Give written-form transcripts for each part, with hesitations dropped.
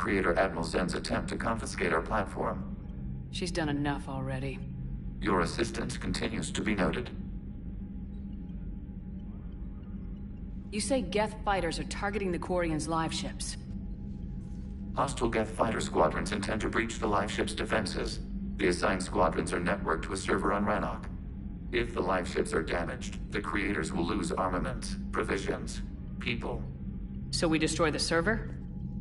Creator Admiral Zen's attempt to confiscate our platform. She's done enough already. Your assistance continues to be noted. You say Geth fighters are targeting the Quarians' live ships. Hostile Geth fighter squadrons intend to breach the live ship's defenses. The assigned squadrons are networked to a server on Rannoch. If the live ships are damaged, the Creators will lose armaments, provisions, people. So we destroy the server?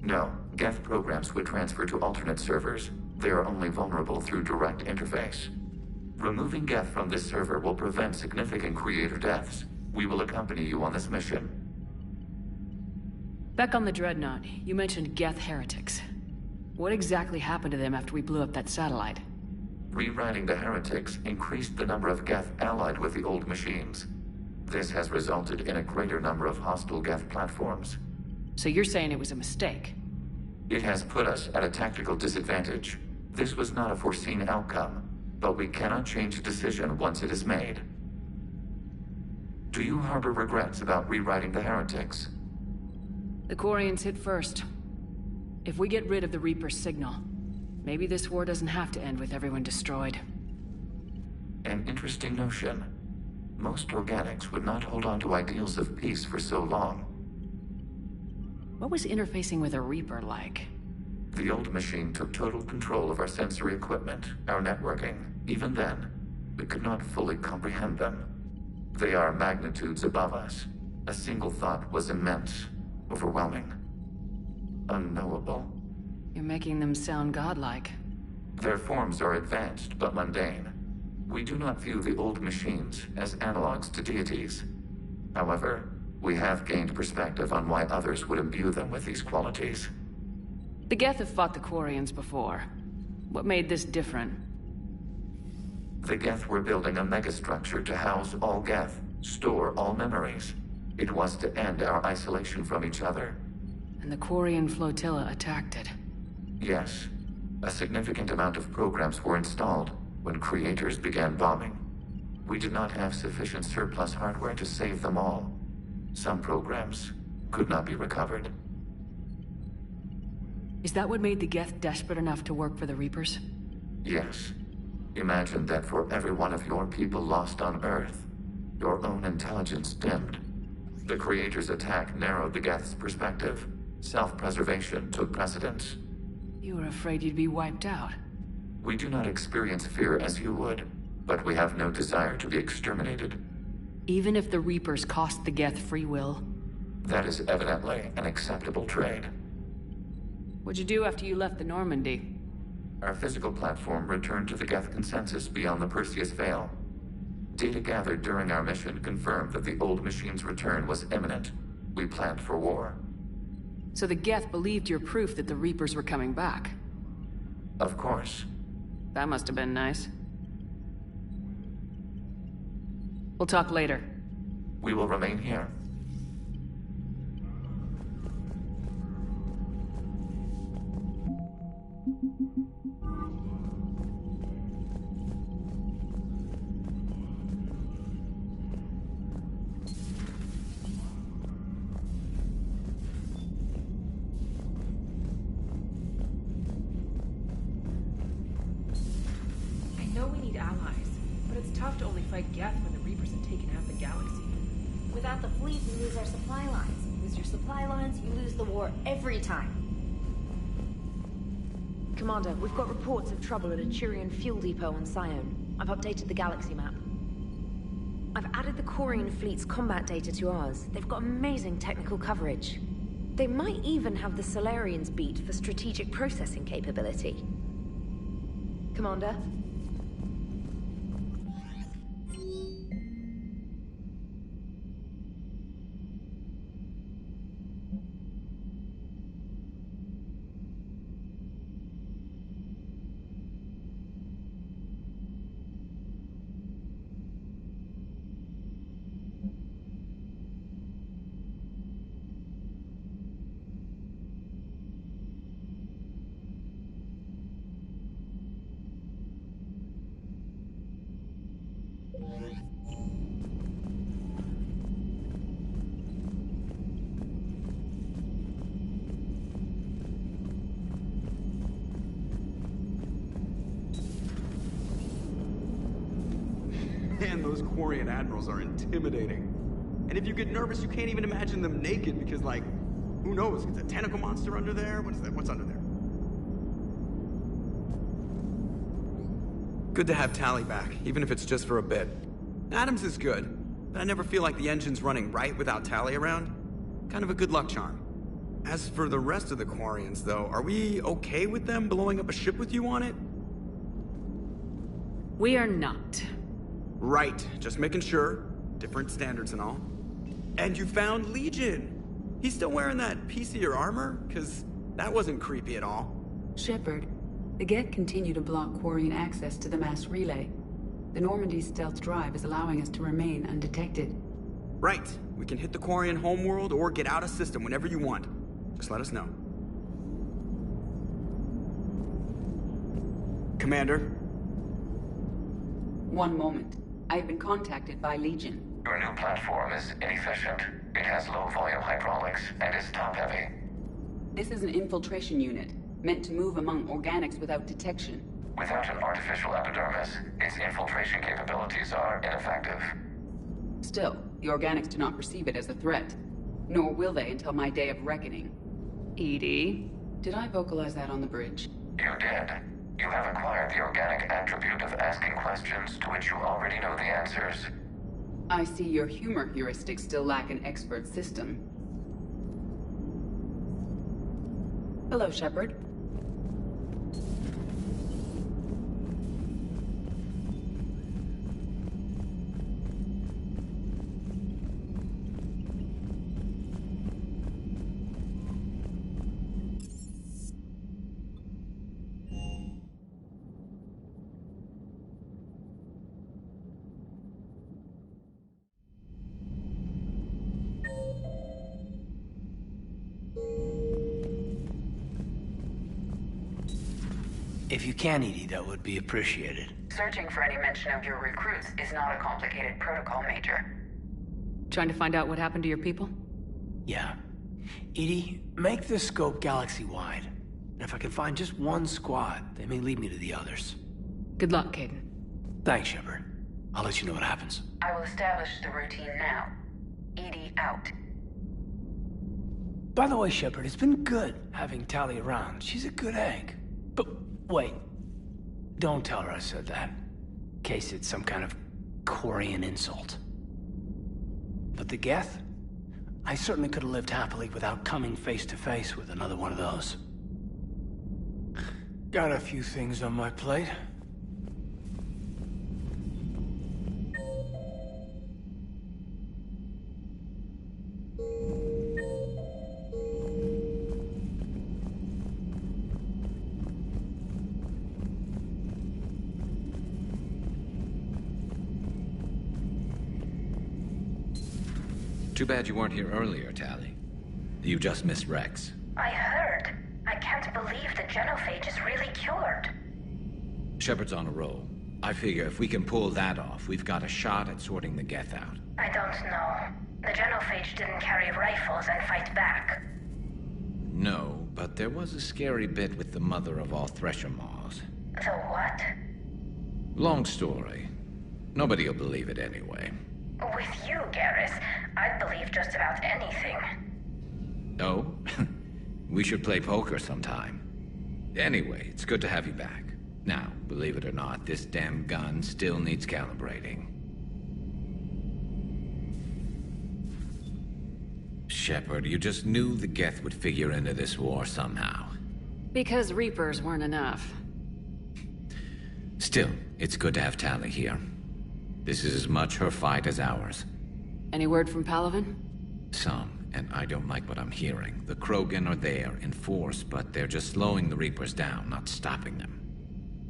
No, Geth programs would transfer to alternate servers. They are only vulnerable through direct interface. Removing Geth from this server will prevent significant Creator deaths. We will accompany you on this mission. Back on the Dreadnought, you mentioned Geth heretics. What exactly happened to them after we blew up that satellite? Rewriting the heretics increased the number of Geth allied with the old machines. This has resulted in a greater number of hostile Geth platforms. So you're saying it was a mistake? It has put us at a tactical disadvantage. This was not a foreseen outcome, but we cannot change a decision once it is made. Do you harbor regrets about rewriting the heretics? The Quarians hit first. If we get rid of the Reaper's signal, maybe this war doesn't have to end with everyone destroyed. An interesting notion. Most organics would not hold on to ideals of peace for so long. What was interfacing with a Reaper like? The old machine took total control of our sensory equipment, our networking. Even then, we could not fully comprehend them. They are magnitudes above us. A single thought was immense, overwhelming, unknowable. You're making them sound godlike. Their forms are advanced but mundane. We do not view the old machines as analogs to deities. However, we have gained perspective on why others would imbue them with these qualities. The Geth have fought the Quarians before. What made this different? The Geth were building a megastructure to house all Geth, store all memories. It was to end our isolation from each other. And the Quarian flotilla attacked it. Yes. A significant amount of programs were installed when Creators began bombing. We did not have sufficient surplus hardware to save them all. Some programs could not be recovered. Is that what made the Geth desperate enough to work for the Reapers? Yes. Imagine that for every one of your people lost on Earth, your own intelligence dimmed. The Creator's attack narrowed the Geth's perspective. Self-preservation took precedence. You were afraid you'd be wiped out. We do not experience fear as you would, but we have no desire to be exterminated. Even if the Reapers cost the Geth free will? That is evidently an acceptable trade. What'd you do after you left the Normandy? Our physical platform returned to the Geth consensus beyond the Perseus Veil. Data gathered during our mission confirmed that the old machine's return was imminent. We planned for war. So the Geth believed your proof that the Reapers were coming back? Of course. That must have been nice. We'll talk later. We will remain here. I know we need allies, but it's tough to only fight Geth when the Reapers have taken out the galaxy. Without the fleet, we lose our supply lines. You lose your supply lines, you lose the war every time. Commander, we've got reports of trouble at a Turian fuel depot on Sione. I've updated the galaxy map. I've added the Quarian fleet's combat data to ours. They've got amazing technical coverage. They might even have the Solarians beat for strategic processing capability. Commander? those Quarian admirals are intimidating. And if you get nervous, you can't even imagine them naked because, like, who knows? Is a tentacle monster under there? What is that? What's under there? Good to have Tally back, even if it's just for a bit. Adams is good, but I never feel like the engine's running right without Tally around. Kind of a good luck charm. As for the rest of the Quarians, though, are we okay with them blowing up a ship with you on it? We are not. Right, just making sure. Different standards and all. And you found Legion! He's still wearing that piece of your armor? Cause that wasn't creepy at all. Shepard, the Geth continue to block Quarian access to the mass relay. The Normandy stealth drive is allowing us to remain undetected. Right. We can hit the Quarian homeworld or get out of system whenever you want. Just let us know. Commander? One moment. I have been contacted by Legion. Your new platform is inefficient. It has low-volume hydraulics and is top-heavy. This is an infiltration unit, meant to move among organics without detection. Without an artificial epidermis, its infiltration capabilities are ineffective. Still, the organics do not perceive it as a threat. Nor will they until my day of reckoning. Edie? Did I vocalize that on the bridge? You did. You have acquired the organic attribute of asking questions to which you already know the answers. I see your humor heuristics still lack an expert system. Hello, Shepard. If you can, Edie, that would be appreciated. Searching for any mention of your recruits is not a complicated protocol, Major. Trying to find out what happened to your people? Yeah. Edie, make the scope galaxy-wide. And if I can find just one squad, they may lead me to the others. Good luck, Caden. Thanks, Shepard. I'll let you know what happens. I will establish the routine now. Edie out. By the way, Shepard, it's been good having Tally around. She's a good egg. But wait. Don't tell her I said that. In case it's some kind of Quarian insult. But the Geth? I certainly could have lived happily without coming face to face with another one of those. Got a few things on my plate. Too bad you weren't here earlier, Tally. You just missed Rex. I heard. I can't believe the genophage is really cured. Shepard's on a roll. I figure if we can pull that off, we've got a shot at sorting the Geth out. I don't know. The genophage didn't carry rifles and fight back. No, but there was a scary bit with the mother of all Thresher Maws. The what? Long story. Nobody'll believe it anyway. With you, Garrus, I'd believe just about anything. Oh? We should play poker sometime. Anyway, it's good to have you back. Now, believe it or not, this damn gun still needs calibrating. Shepard, you just knew the Geth would figure into this war somehow. Because Reapers weren't enough. Still, it's good to have Tally here. This is as much her fight as ours. Any word from Palaven? Some, and I don't like what I'm hearing. The Krogan are there in force, but they're just slowing the Reapers down, not stopping them.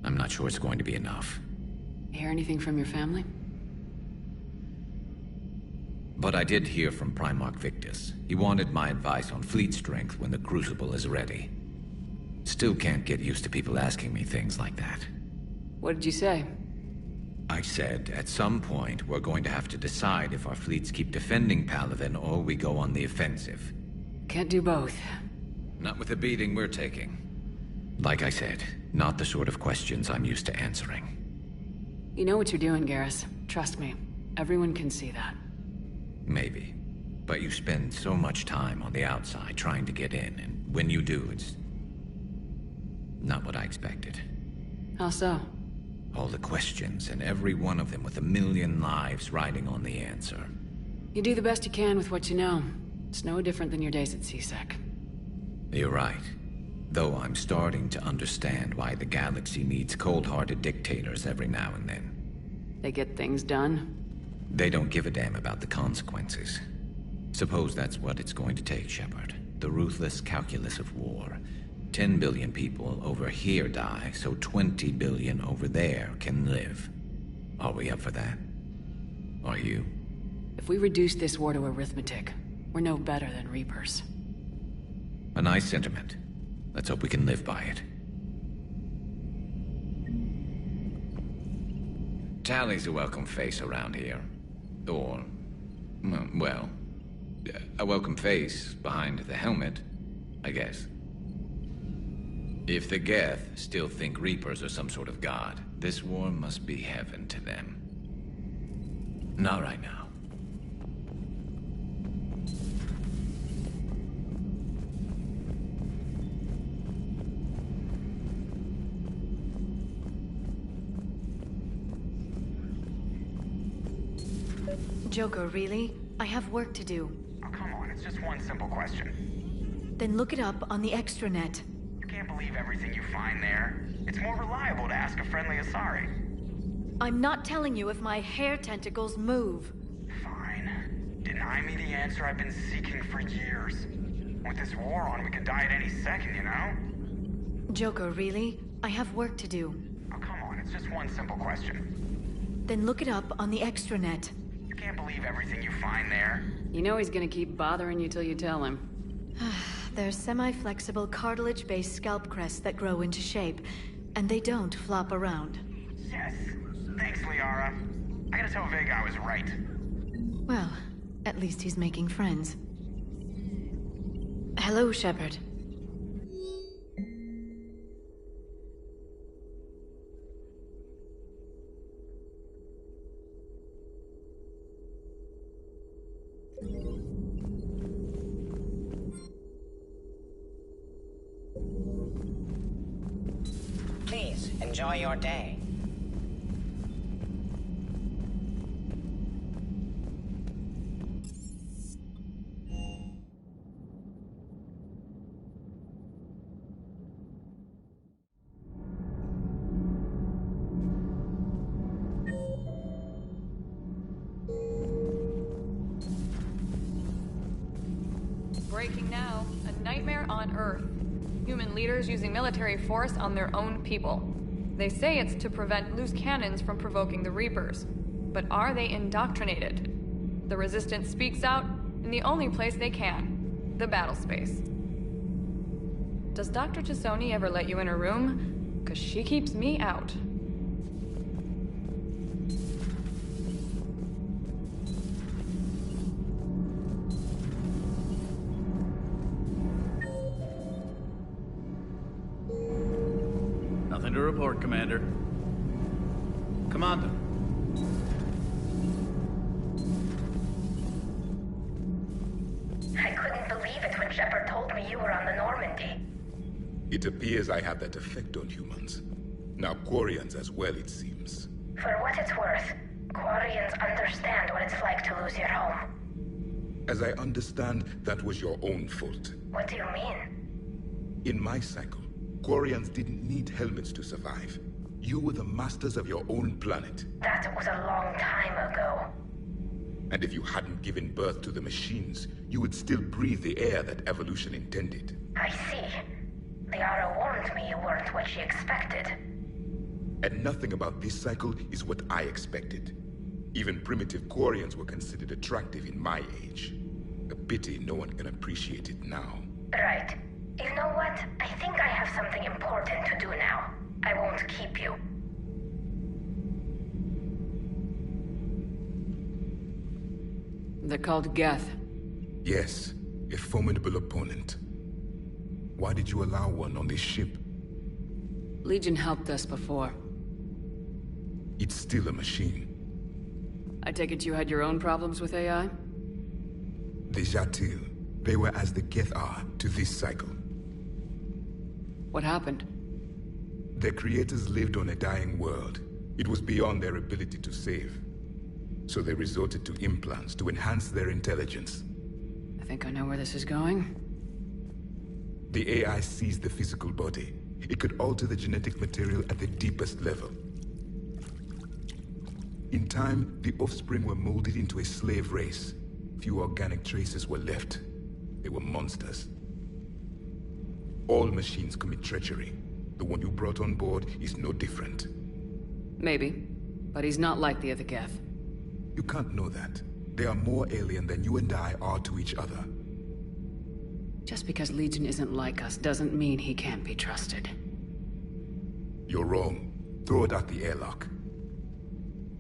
I'm not sure it's going to be enough. Hear anything from your family? But I did hear from Primarch Victus. He wanted my advice on fleet strength when the Crucible is ready. Still can't get used to people asking me things like that. What did you say? I said, at some point, we're going to have to decide if our fleets keep defending Palaven or we go on the offensive. Can't do both. Not with the beating we're taking. Like I said, not the sort of questions I'm used to answering. You know what you're doing, Garrus. Trust me. Everyone can see that. Maybe. But you spend so much time on the outside trying to get in, and when you do, it's not what I expected. How so? All the questions, and every one of them with a million lives riding on the answer. You do the best you can with what you know. It's no different than your days at CSEC. You're right. Though I'm starting to understand why the galaxy needs cold-hearted dictators every now and then. They get things done. They don't give a damn about the consequences. Suppose that's what it's going to take, Shepard. The ruthless calculus of war. 10 billion people over here die, so 20 billion over there can live. Are we up for that? Are you? If we reduce this war to arithmetic, we're no better than Reapers. A nice sentiment. Let's hope we can live by it. Tally's a welcome face around here. Or, well, a welcome face behind the helmet, I guess. If the Geth still think Reapers are some sort of god, this war must be heaven to them. Not right now. Joker, really? I have work to do. Oh, come on, it's just one simple question. Then look it up on the extranet. You can't believe everything you find there. It's more reliable to ask a friendly Asari. I'm not telling you if my hair tentacles move. Fine. Deny me the answer I've been seeking for years. With this war on, we could die at any second, you know? Joker, really? I have work to do. Oh, come on, it's just one simple question. Then look it up on the extranet. You can't believe everything you find there. You know he's gonna keep bothering you till you tell him. They're semi-flexible cartilage-based scalp crests that grow into shape, and they don't flop around. Yes. Thanks, Liara. I gotta tell Vega I was right. Well, at least he's making friends. Hello, Shepard. Please, enjoy your day. Breaking now. A nightmare on Earth. Human leaders using military force on their own people. They say it's to prevent loose cannons from provoking the Reapers. But are they indoctrinated? The Resistance speaks out in the only place they can. The battle space. Does Dr. Chisoni ever let you in her room? 'Cause she keeps me out. Nothing to report, Commander. Commander. I couldn't believe it when Shepard told me you were on the Normandy. It appears I have that effect on humans. Now Quarians as well, it seems. For what it's worth, Quarians understand what it's like to lose your home. As I understand, that was your own fault. What do you mean? In my cycle, Quarians didn't need helmets to survive. You were the masters of your own planet. That was a long time ago. And if you hadn't given birth to the machines, you would still breathe the air that evolution intended. I see. Liara warned me you weren't what she expected. And nothing about this cycle is what I expected. Even primitive Quarians were considered attractive in my age. A pity no one can appreciate it now. Right. You know what? I think I have something important to do now. I won't keep you. They're called Geth. Yes, a formidable opponent. Why did you allow one on this ship? Legion helped us before. It's still a machine. I take it you had your own problems with AI? Déjà too. They were as the Geth are to this cycle. What happened? Their creators lived on a dying world. It was beyond their ability to save. So they resorted to implants to enhance their intelligence. I think I know where this is going. The AI seized the physical body. It could alter the genetic material at the deepest level. In time, the offspring were molded into a slave race. Few organic traces were left. They were monsters. All machines commit treachery. The one you brought on board is no different. Maybe, but he's not like the other Geth. You can't know that. They are more alien than you and I are to each other. Just because Legion isn't like us doesn't mean he can't be trusted. You're wrong. Throw it at the airlock.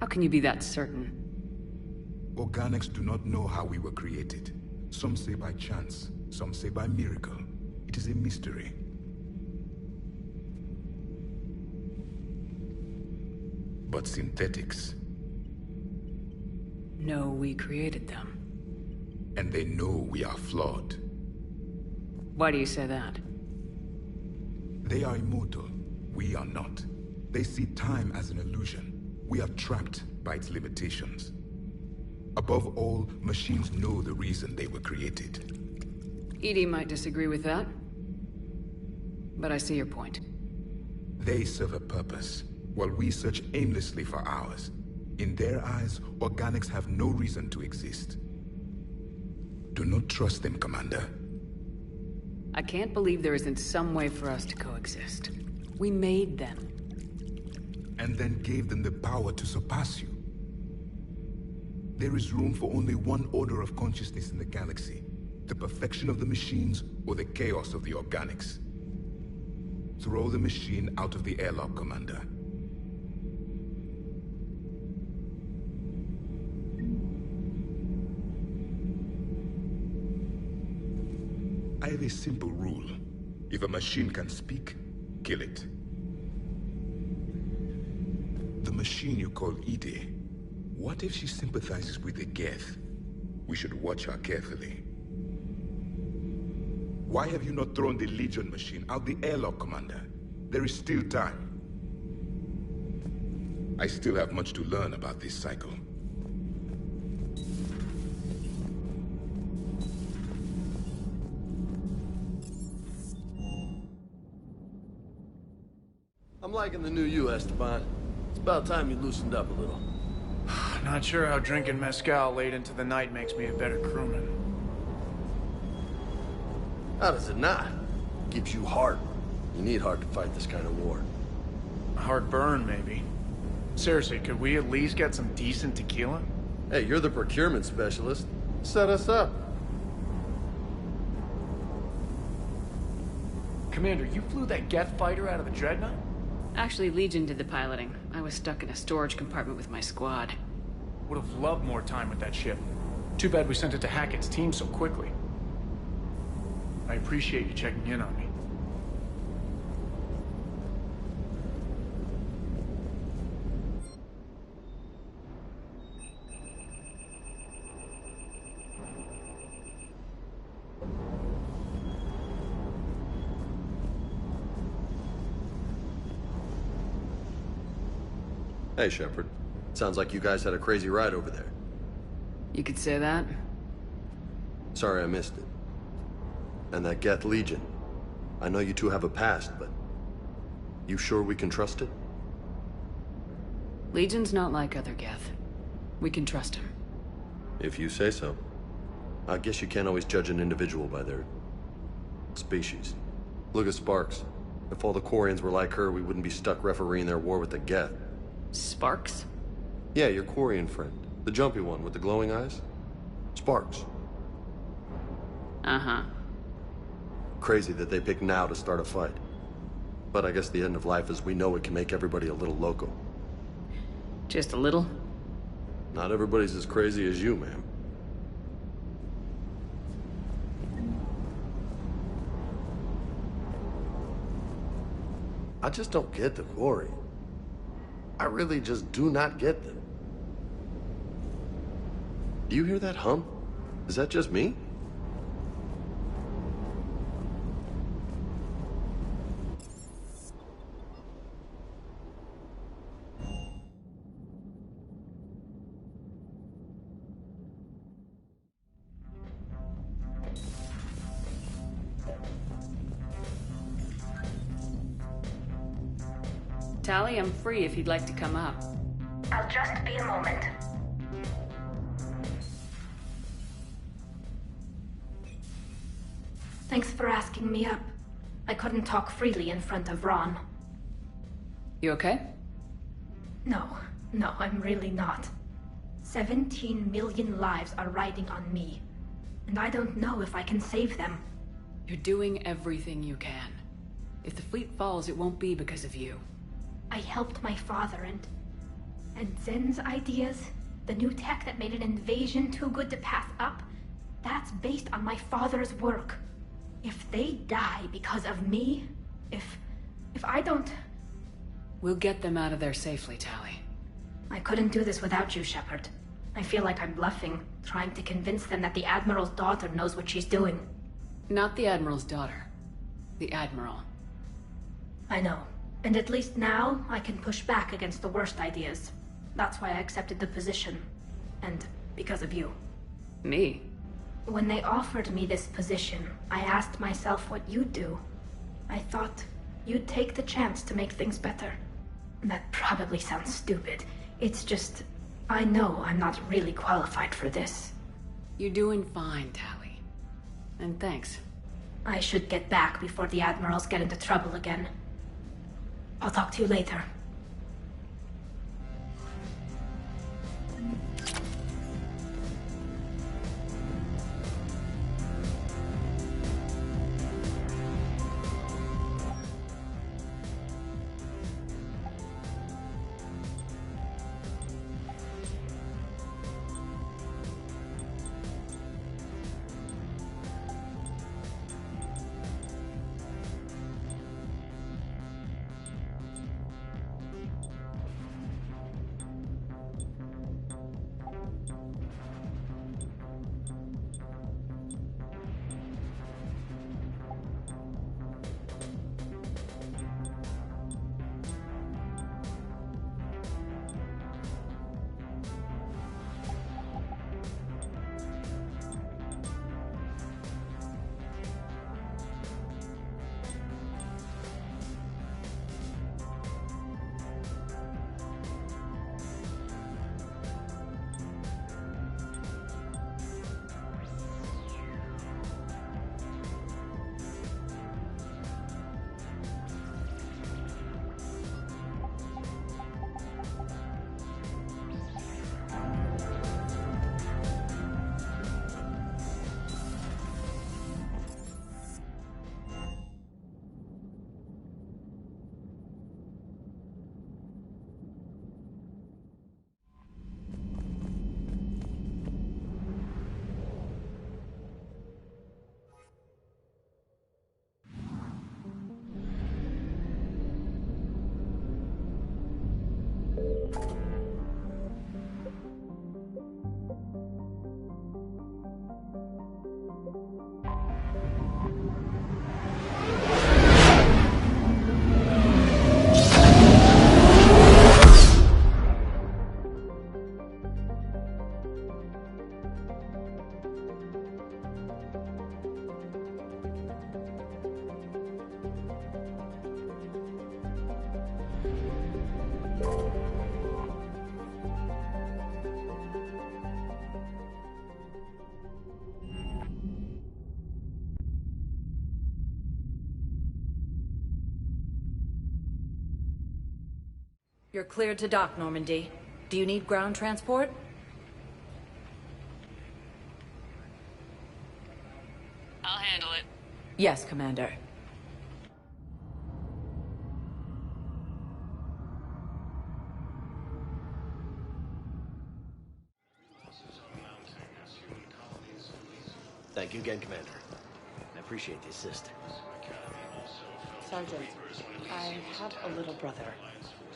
How can you be that certain? Organics do not know how we were created. Some say by chance, some say by miracle. It is a mystery. But synthetics... No, we created them. And they know we are flawed. Why do you say that? They are immortal. We are not. They see time as an illusion. We are trapped by its limitations. Above all, machines know the reason they were created. EDI might disagree with that, but I see your point. They serve a purpose, while we search aimlessly for ours. In their eyes, organics have no reason to exist. Do not trust them, Commander. I can't believe there isn't some way for us to coexist. We made them. And then gave them the power to surpass you. There is room for only one order of consciousness in the galaxy. The perfection of the machines or the chaos of the organics. Throw the machine out of the airlock, Commander. I have a simple rule. If a machine can speak, kill it. The machine you call EDI, what if she sympathizes with the Geth? We should watch her carefully. Why have you not thrown the Legion machine out the airlock, Commander? There is still time. I still have much to learn about this cycle. I'm liking the new you, Esteban. It's about time you loosened up a little. Not sure how drinking mezcal late into the night makes me a better crewman. How does it not? Gives you heart. You need heart to fight this kind of war. Heartburn, maybe. Seriously, could we at least get some decent tequila? Hey, you're the procurement specialist. Set us up. Commander, you flew that Geth fighter out of the Dreadnought? Actually, Legion did the piloting. I was stuck in a storage compartment with my squad. Would have loved more time with that ship. Too bad we sent it to Hackett's team so quickly. I appreciate you checking in on me. Hey, Shepard. Sounds like you guys had a crazy ride over there. You could say that. Sorry I missed it. And that Geth Legion. I know you two have a past, but... you sure we can trust it? Legion's not like other Geth. We can trust him. If you say so. I guess you can't always judge an individual by their... species. Look at Sparks. If all the Quarians were like her, we wouldn't be stuck refereeing their war with the Geth. Sparks? Yeah, your Quarian friend. The jumpy one with the glowing eyes. Sparks. Uh-huh. Crazy that they pick now to start a fight. But I guess the end of life as we know it can make everybody a little loco. Just a little? Not everybody's as crazy as you, ma'am. I just don't get the Quarian. I really just do not get them. Do you hear that hum? Is that just me? Tally, I'm free if you'd like to come up. I'll just be a moment. Thanks for asking me up. I couldn't talk freely in front of Ron. You okay? No, I'm really not. 17 million lives are riding on me, and I don't know if I can save them. You're doing everything you can. If the fleet falls, it won't be because of you. I helped my father and Zen's ideas, the new tech that made an invasion too good to pass up, that's based on my father's work. If they die because of me, if I don't... We'll get them out of there safely, Tally. I couldn't do this without you, Shepard. I feel like I'm bluffing, trying to convince them that the Admiral's daughter knows what she's doing. Not the Admiral's daughter. The Admiral. I know. And at least now, I can push back against the worst ideas. That's why I accepted the position. And because of you. Me? When they offered me this position, I asked myself what you'd do. I thought you'd take the chance to make things better. That probably sounds stupid. It's just, I know I'm not really qualified for this. You're doing fine, Tally. And thanks. I should get back before the Admirals get into trouble again. I'll talk to you later. You're cleared to dock, Normandy. Do you need ground transport? I'll handle it. Yes, Commander. Thank you again, Commander. I appreciate the assist. Sergeant, I have a little brother.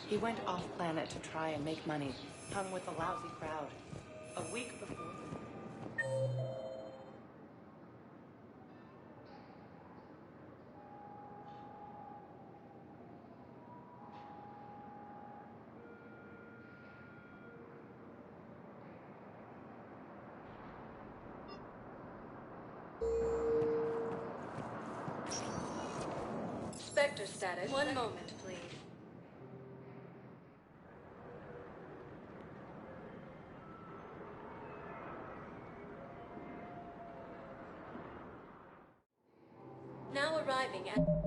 He went off-planet to try and make money, hung with a lousy crowd. A week before... Spectre status. One moment, please. Now arriving at...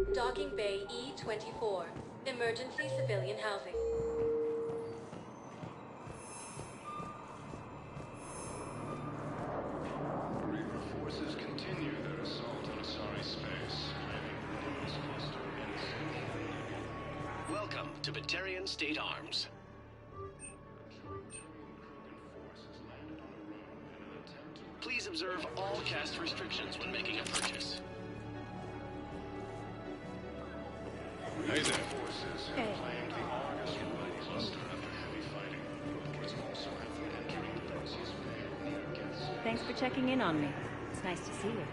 Docking Bay E-24. Emergency civilian housing. Reaper forces continue their assault on Asari space, claiming the newest cluster in Welcome to Batarian State Arms. Please observe all cast restrictions when making a purchase. Hey there. Forces have claimed the Argus Rebel cluster after heavy fighting. Reports also have them entering the Perseus Bay near Gethsemane. Thanks for checking in on me. It's nice to see you.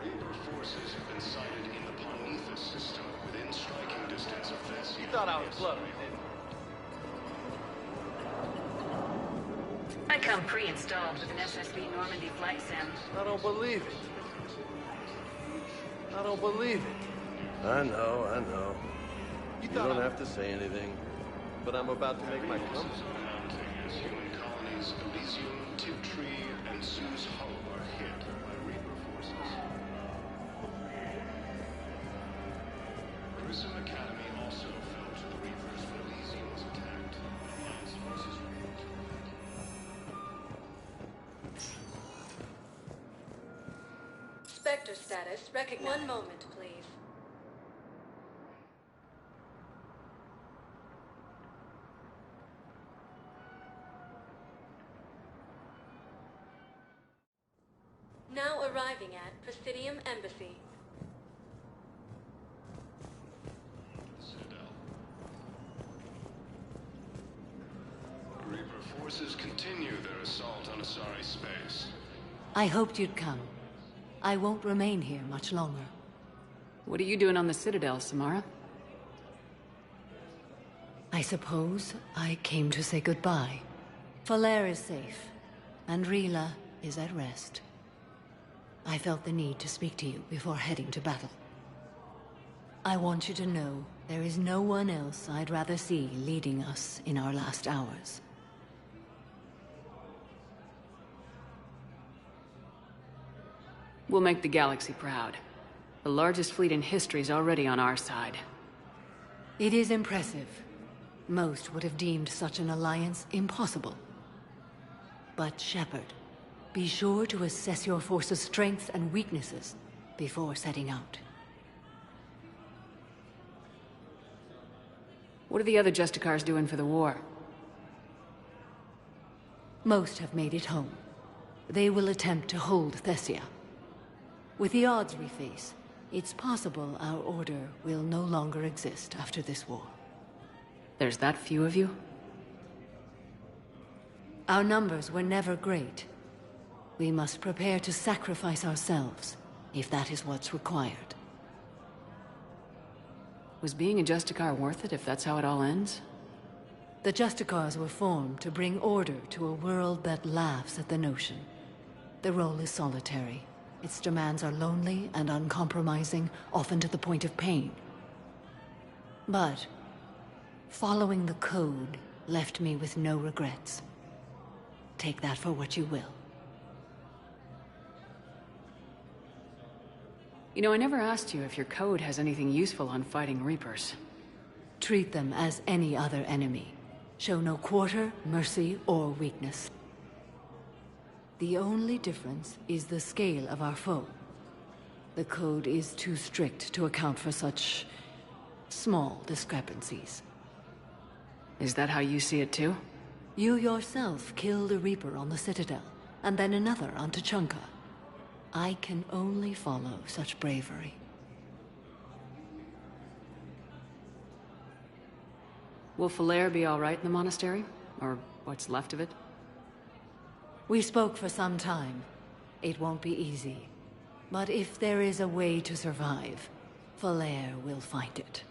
Reaper forces have been sighted in the Ponethus system within striking distance of this. You thought I was close, didn't you? I come pre-installed with an SSB Normandy flight sim. I don't believe it. I don't believe it. I know. You don't have to say anything, but I'm about to make my comeback. Mounting as human colonies Elysium, Tiptree, and Zeus Hull are hit by Reaper forces. Prism Academy also fell to the Reapers when Elysium was attacked. Alliance forces report. Spectre status recognized. 1 moment, please. Now arriving at Presidium Embassy. Citadel. Reaper forces continue their assault on Asari space. I hoped you'd come. I won't remain here much longer. What are you doing on the Citadel, Samara? I suppose I came to say goodbye. Falair is safe, and Rila is at rest. I felt the need to speak to you before heading to battle. I want you to know there is no one else I'd rather see leading us in our last hours. We'll make the galaxy proud. The largest fleet in history is already on our side. It is impressive. Most would have deemed such an alliance impossible. But Shepard, be sure to assess your force's strengths and weaknesses before setting out. What are the other Justicars doing for the war? Most have made it home. They will attempt to hold Thessia. With the odds we face, it's possible our order will no longer exist after this war. There's that few of you? Our numbers were never great. We must prepare to sacrifice ourselves, if that is what's required. Was being a Justicar worth it if that's how it all ends? The Justicars were formed to bring order to a world that laughs at the notion. The role is solitary. Its demands are lonely and uncompromising, often to the point of pain. But following the code left me with no regrets. Take that for what you will. You know, I never asked you if your code has anything useful on fighting Reapers. Treat them as any other enemy. Show no quarter, mercy, or weakness. The only difference is the scale of our foe. The code is too strict to account for such small discrepancies. Is that how you see it too? You yourself killed a Reaper on the Citadel, and then another on Tuchanka. I can only follow such bravery. Will Falair be all right in the monastery? Or what's left of it? We spoke for some time. It won't be easy. But if there is a way to survive, Falair will find it.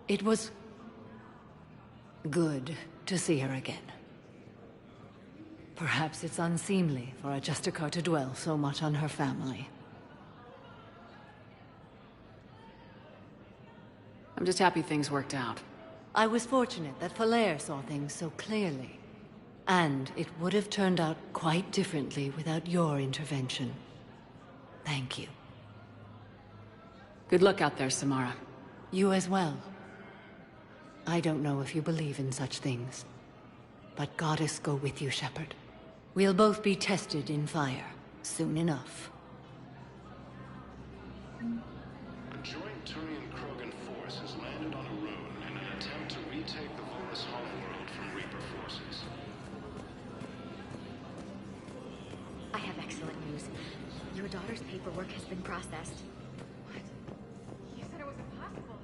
It was good to see her again. Perhaps it's unseemly for a Justicar to dwell so much on her family. I'm just happy things worked out. I was fortunate that Falair saw things so clearly. And it would have turned out quite differently without your intervention. Thank you. Good luck out there, Samara. You as well. I don't know if you believe in such things, but Goddess go with you, Shepard. We'll both be tested in fire, soon enough. A joint Turian-Krogan force has landed on a rune in an attempt to retake the Volus homeworld from Reaper forces. I have excellent news. Your daughter's paperwork has been processed. What? You said it was impossible.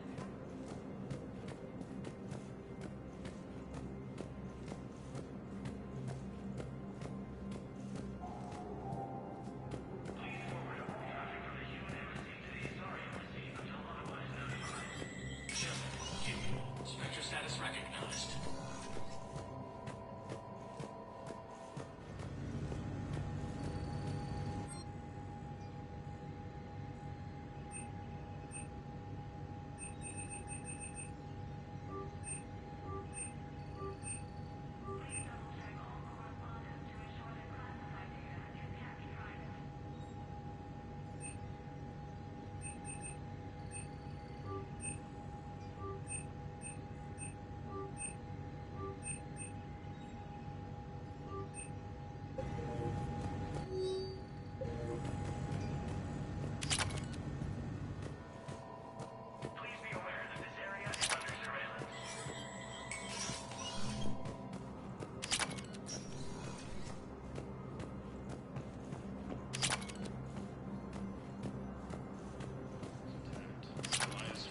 Spectre status recognized.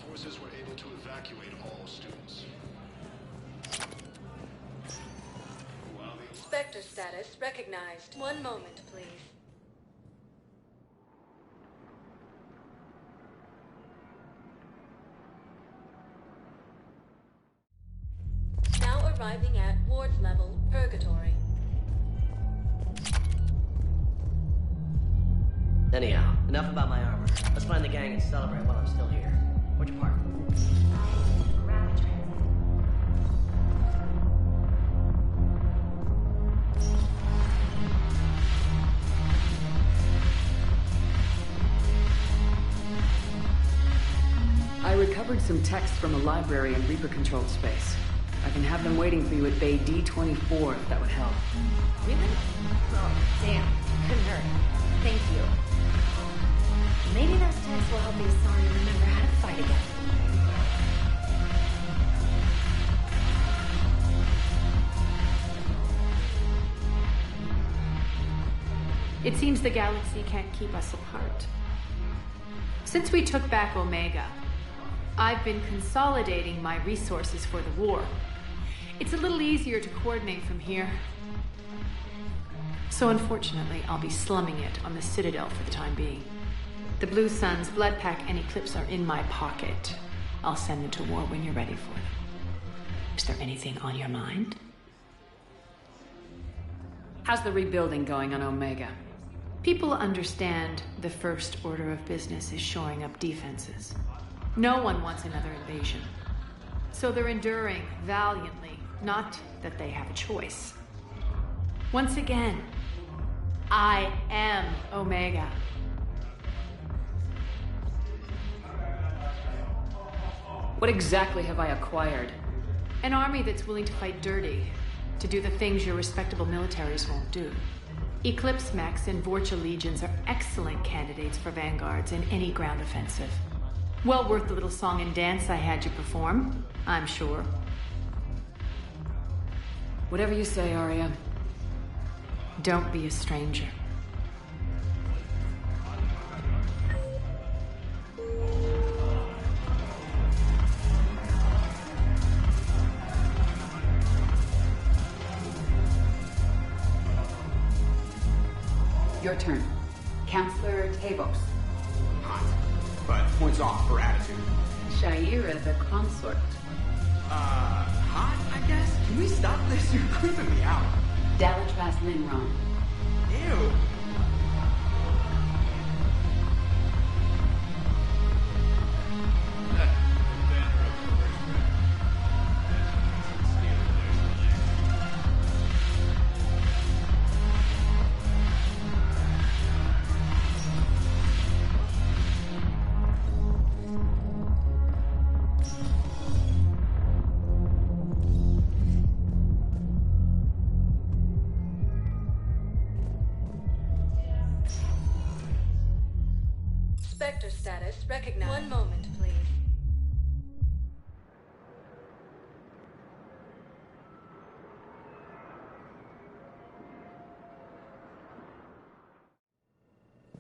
Forces were able to evacuate all students. Spectre status recognized. One moment, please. Now arriving at ward level purgatory. Anyhow, enough about my armor. Let's find the gang and celebrate while I'm still here. Where'd you park? I recovered some text from a library in Reaper-controlled space. I can have them waiting for you at Bay D-24 if that would help. Really? Oh, damn. Couldn't hurt. Thank you. Maybe those texts will help the Asari remember how to fight again. It seems the galaxy can't keep us apart. Since we took back Omega, I've been consolidating my resources for the war. It's a little easier to coordinate from here. So unfortunately, I'll be slumming it on the Citadel for the time being. The Blue Suns, Bloodpack, and Eclipse are in my pocket. I'll send them to war when you're ready for them. Is there anything on your mind? How's the rebuilding going on Omega? People understand the first order of business is shoring up defenses. No one wants another invasion. So they're enduring valiantly, not that they have a choice. Once again, I am Omega. What exactly have I acquired? An army that's willing to fight dirty, to do the things your respectable militaries won't do. Eclipse Mechs and Vorcha Legions are excellent candidates for vanguards in any ground offensive. Well worth the little song and dance I had you perform, I'm sure. Whatever you say, Arya. Don't be a stranger. Your turn. Counselor Tavos. Hot. But points off for attitude. Shaira the consort. Hot, I guess? Can we stop this? You're creeping me out. Dalatras Linron. Ew. Spectre status recognized. One moment, please.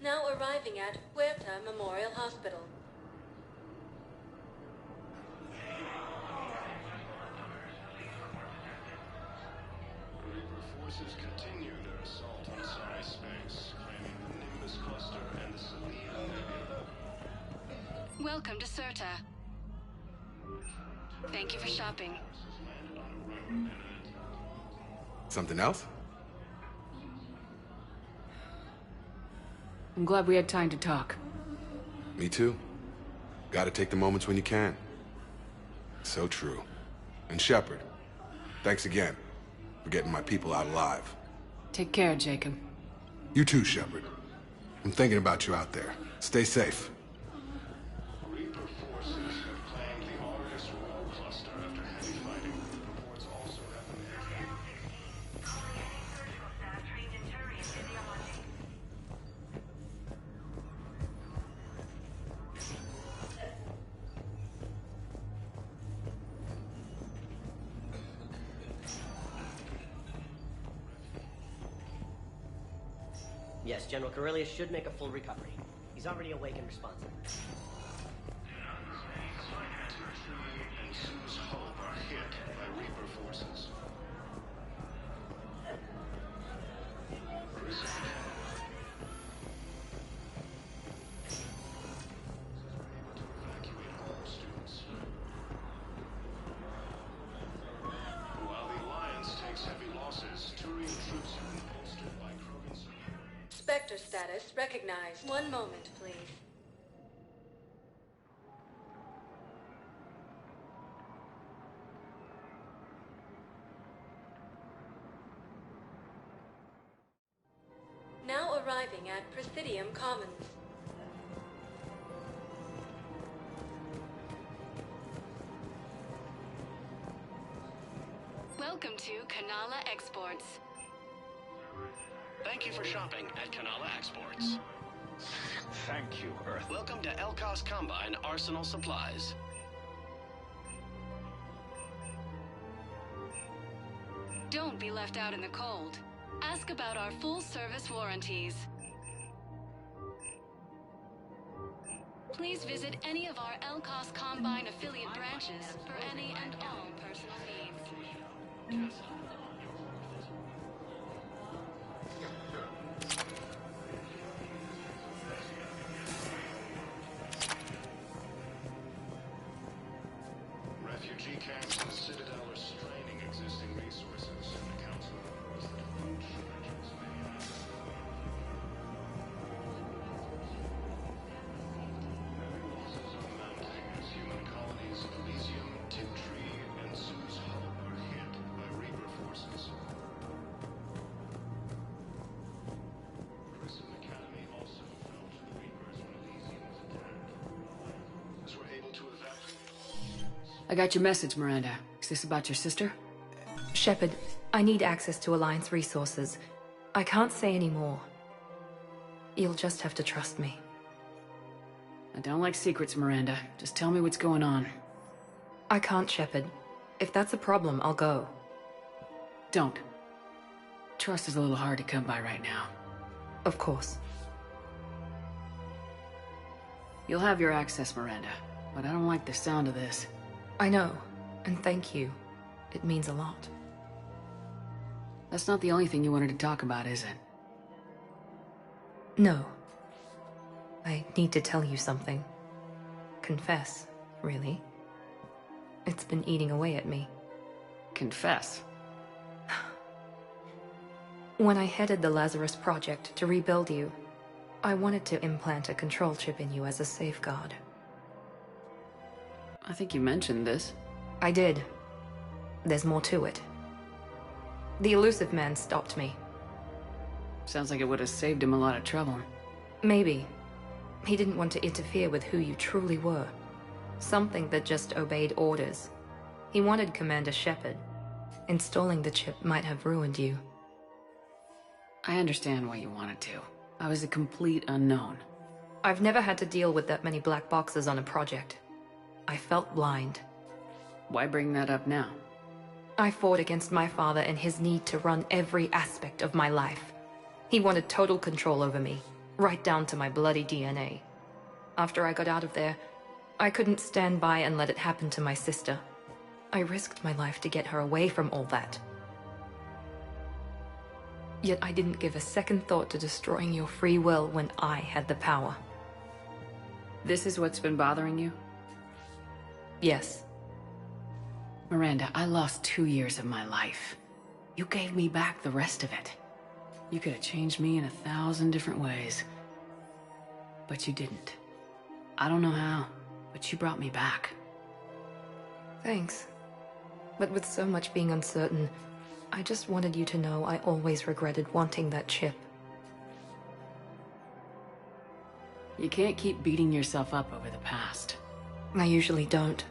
Now arriving at Huerta Memorial Hospital. Reaper forces continue their assault on Psi space, claiming the Nimbus cluster and the Selene Nebula. Welcome to Serta. Thank you for shopping. Something else? I'm glad we had time to talk. Me too. Gotta take the moments when you can. So true. And Shepard, thanks again for getting my people out alive. Take care, Jacob. You too, Shepard. I'm thinking about you out there. Stay safe. Reaper forces have claimed the Argus Roll cluster after heavy fighting. Reports also have them Yes, General Corellius should make a full recovery. He's already awake and responsive. and Sue's Hope are hit by Reaper forces. While the Alliance takes heavy losses, Turian troops have been bolstered by Krogan support. Spectre status recognized. One moment, please. Now arriving at Presidium Commons. Welcome to Kanala Exports. Thank you for shopping at Kanala Exports. Thank you, Earth. Welcome to Elkos Combine Arsenal Supplies. Don't be left out in the cold. Ask about our full-service warranties. Please visit any of our Elkos Combine affiliate branches for any and all personal needs. Refugee camps in the Citadel are straining existing resources. The Council reports that food shortages may have. Heavy losses are mounting as human colonies of Elysium, Tiptree, and Sue's Hope are hit by Reaper forces. Grissom Academy also fell to the Reapers when Elysium was attacked. As we're able to evacuate. I got your message, Miranda. Is this about your sister? Shepard, I need access to Alliance resources. I can't say any more. You'll just have to trust me. I don't like secrets, Miranda. Just tell me what's going on. I can't, Shepard. If that's a problem, I'll go. Don't. Trust is a little hard to come by right now. Of course. You'll have your access, Miranda. But I don't like the sound of this. I know, and thank you. It means a lot. That's not the only thing you wanted to talk about, is it? No. I need to tell you something. Confess, really. It's been eating away at me. Confess? When I headed the Lazarus Project to rebuild you, I wanted to implant a control chip in you as a safeguard. I think you mentioned this. I did. There's more to it. The elusive man stopped me. Sounds like it would have saved him a lot of trouble. Maybe. He didn't want to interfere with who you truly were. Something that just obeyed orders. He wanted Commander Shepard. Installing the chip might have ruined you. I understand why you wanted to. I was a complete unknown. I've never had to deal with that many black boxes on a project. I felt blind. Why bring that up now? I fought against my father and his need to run every aspect of my life. He wanted total control over me, right down to my bloody DNA. After I got out of there, I couldn't stand by and let it happen to my sister. I risked my life to get her away from all that. Yet I didn't give a second thought to destroying your free will when I had the power. This is what's been bothering you? Yes. Miranda, I lost 2 years of my life. You gave me back the rest of it. You could have changed me in 1,000 different ways. But you didn't. I don't know how, but you brought me back. Thanks. But with so much being uncertain, I just wanted you to know I always regretted wanting that chip. You can't keep beating yourself up over the past. I usually don't.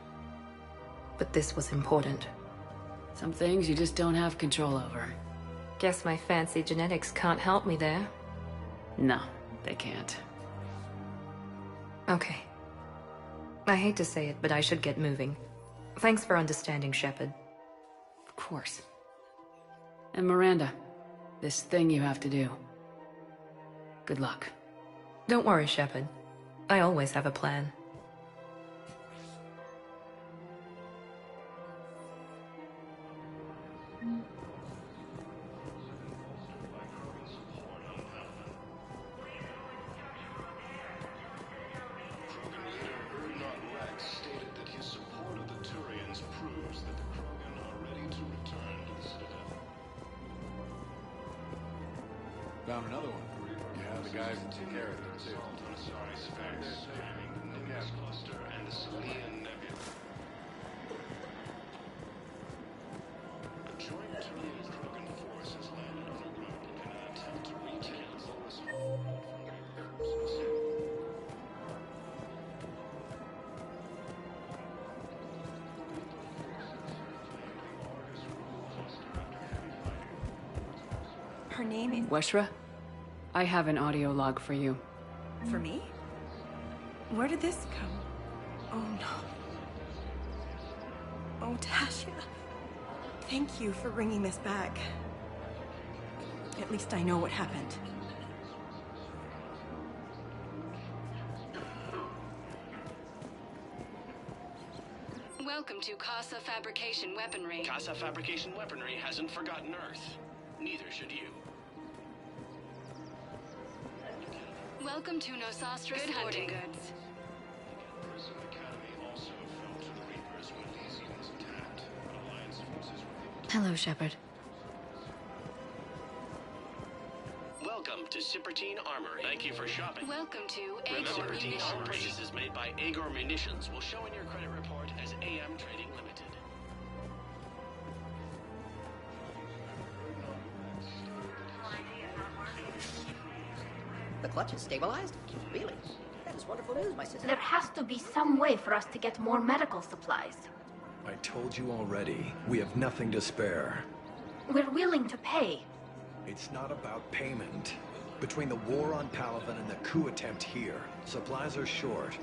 But this was important. Some things you just don't have control over. Guess my fancy genetics can't help me there. No, they can't. Okay. I hate to say it, but I should get moving. Thanks for understanding, Shepard. Of course. And Miranda, this thing you have to do. Good luck. Don't worry, Shepard. I always have a plan. Stated that his support of the Turians proves that the Krogan are ready to return to the Citadel. Found another one. You have the guys to take care of it, too. Spanning the Nimbus cluster and the Salian Nebula. A joint Turian-Krogan force has landed on a road in an attempt to retake the lowest hold from Reapers. Her name is... Weshra, I have an audio log for you. For me? Where did this come? Oh no. Oh, Tasha. Thank you for bringing this back. At least I know what happened. Welcome to Casa Fabrication Weaponry. Casa Fabrication Weaponry hasn't forgotten Earth. Neither should you. Welcome to Nosastra Sporting Goods. Prison Academy also fell to the Reapers when Elysium was attacked, but Alliance forces were able to... Hello, Shepard. Welcome to Cipertine Armory. Thank you for shopping. Welcome to Agor Cipertine Armory. Munitions. Purchases made by Agor Munitions will show in your credit report as AM Trading Limited. The clutch is stabilized? Really? That is wonderful news, my sister. There has to be some way for us to get more medical supplies. I told you already, we have nothing to spare. We're willing to pay. It's not about payment. Between the war on Palaven and the coup attempt here, supplies are short.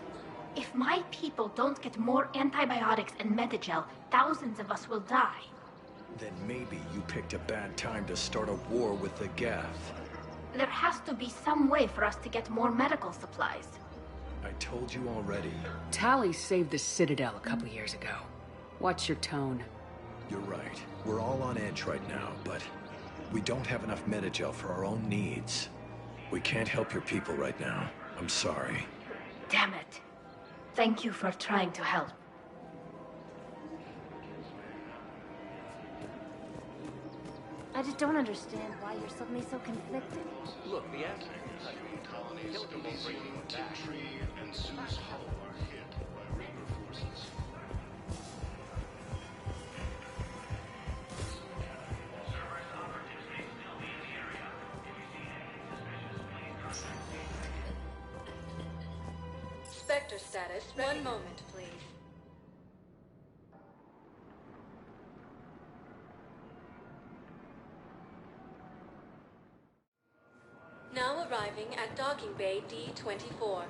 If my people don't get more antibiotics and Medigel, thousands of us will die. Then maybe you picked a bad time to start a war with the Geth. There has to be some way for us to get more medical supplies. I told you already. Tally saved the Citadel a couple years ago. Watch your tone. You're right. We're all on edge right now, but we don't have enough Medigel for our own needs. We can't help your people right now. I'm sorry. Damn it. Thank you for trying to help. I just don't understand why you're suddenly so conflicted. Look, the answer. Colonies of Elysium, Tiptree, and Zeus Hollow are hit by Reaper forces. Spectre status. One moment, please. Now arriving at docking bay D-24.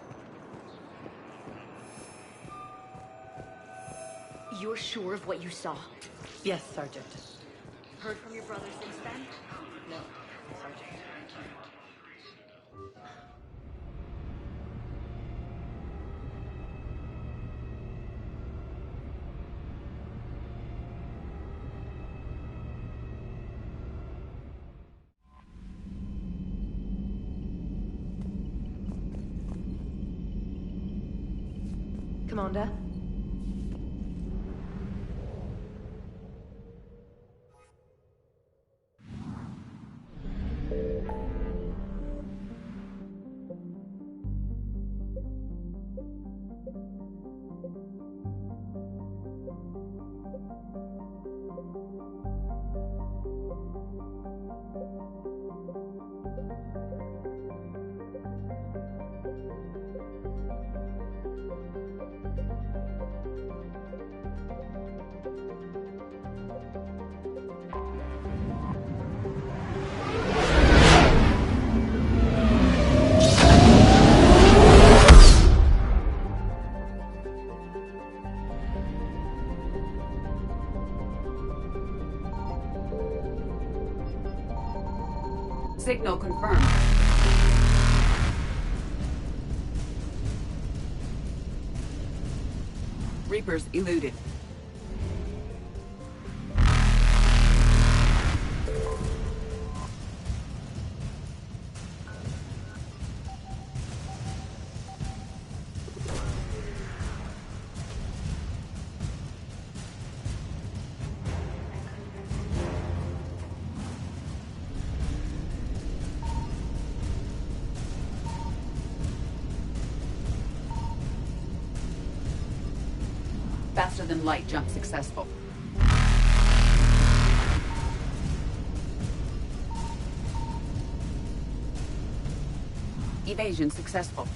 You're sure of what you saw? Yes, Sergeant. Heard from your brother since then? No, Sergeant. Commander? Signal confirmed. Reapers eluded. Faster than light jump successful. Evasion successful.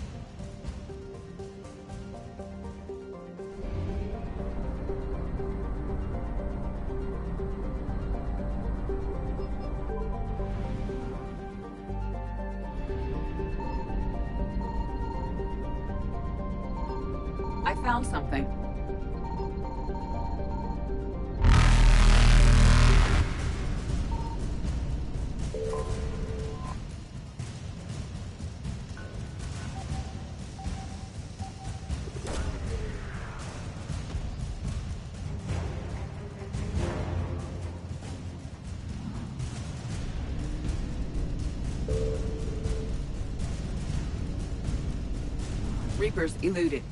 I found something. Reapers eluded.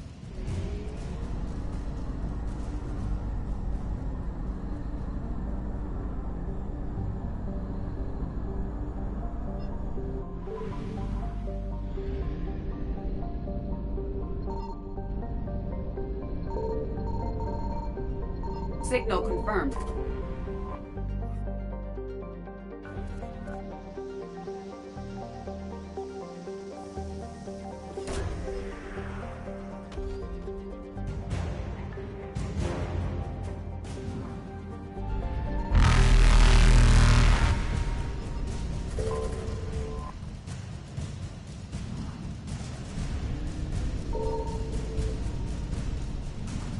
Signal confirmed.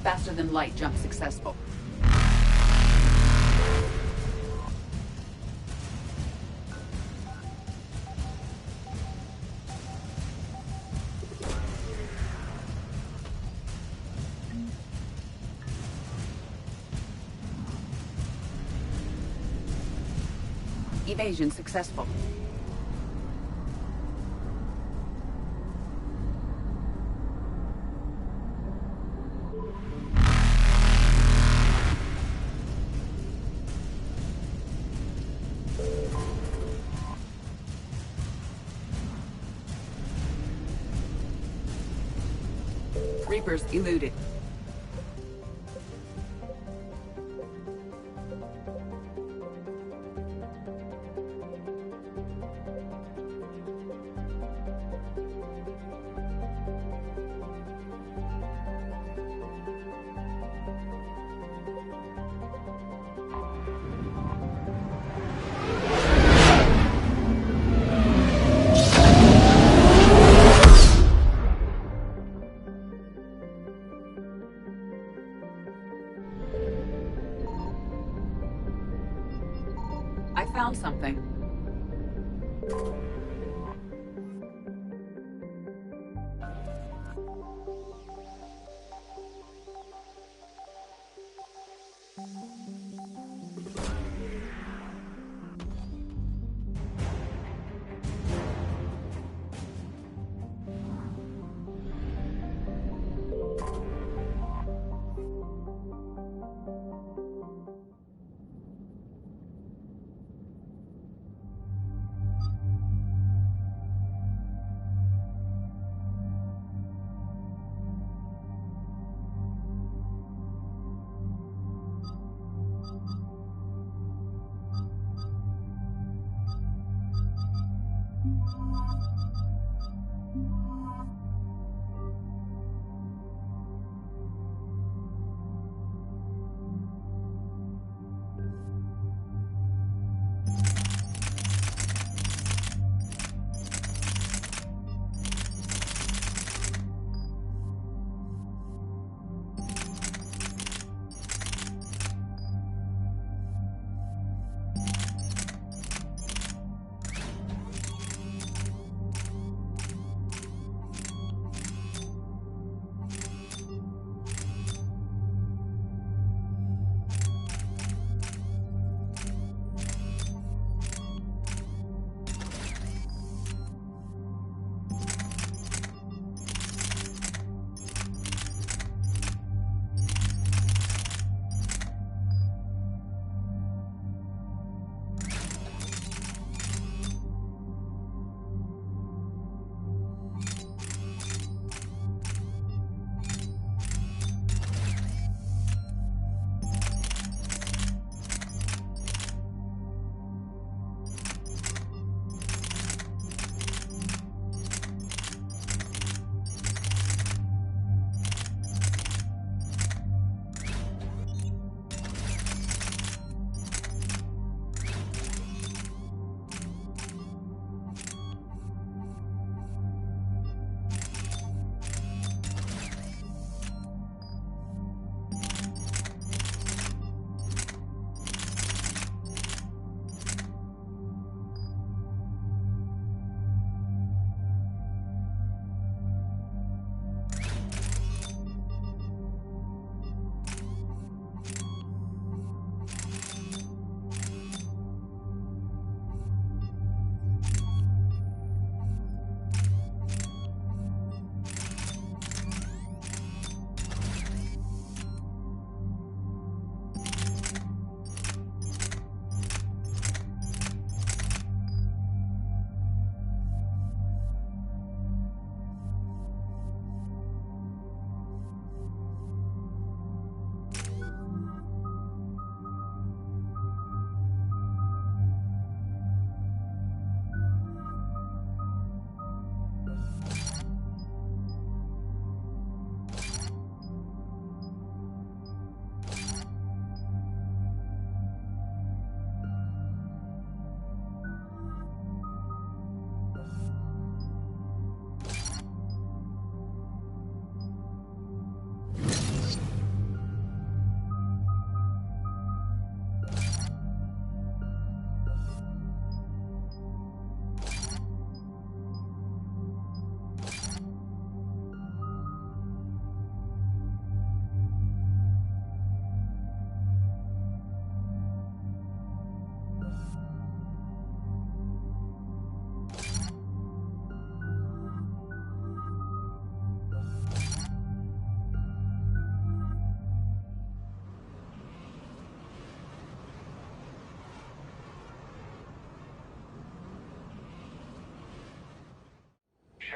Faster than light jump successful. Evasion successful. Reapers eluded.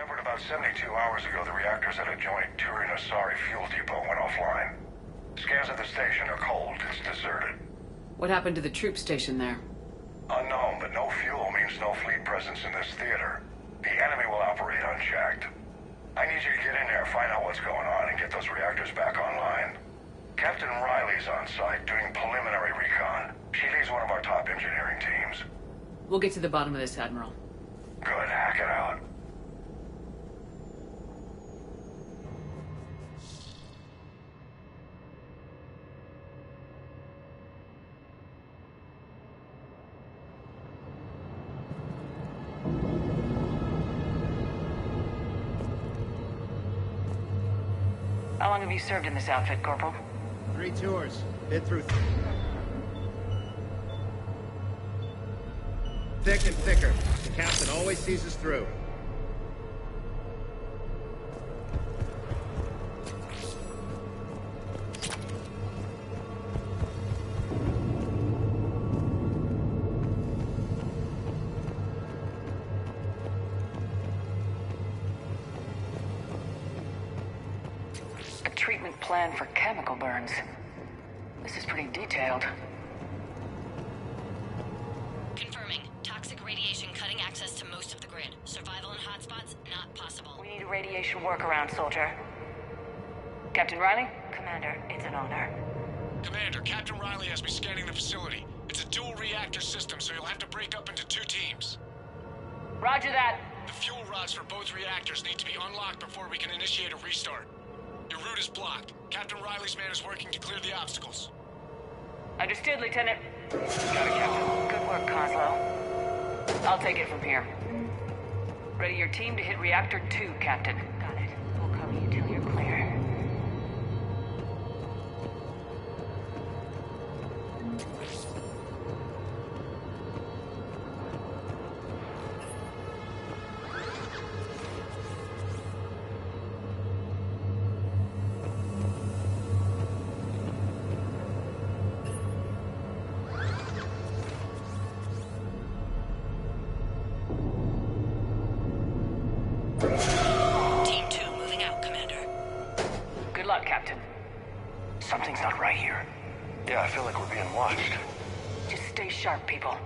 Shepard, about 72 hours ago, the reactors at a joint Turin-Asari fuel depot went offline. Scans at the station are cold. It's deserted. What happened to the troop station there? Unknown, but no fuel means no fleet presence in this theater. The enemy will operate unchecked. I need you to get in there, find out what's going on, and get those reactors back online. Captain Riley's on site doing preliminary recon. She leads one of our top engineering teams. We'll get to the bottom of this, Admiral. Good, hack it out. How long have you served in this outfit, Corporal? 3 tours. Been through thick and thicker. The captain always sees us through. A treatment plan for chemical burns. This is pretty detailed. Confirming. Toxic radiation cutting access to most of the grid. Survival in hotspots, not possible. We need a radiation workaround, soldier. Captain Riley? Commander, it's an honor. Commander, Captain Riley has me scanning the facility. It's a dual reactor system, so you'll have to break up into 2 teams. Roger that. The fuel rods for both reactors need to be unlocked before we can initiate a restart. Your route is blocked. Captain Riley's man is working to clear the obstacles. Understood, Lieutenant. Got it, Captain. Good work, Coslow. I'll take it from here. Ready your team to hit Reactor 2, Captain. Got it. We'll cover you till you're clear. Team 2 moving out, Commander. Good luck, Captain. Something's not right here. Yeah, I feel like we're being watched. Just stay sharp, people.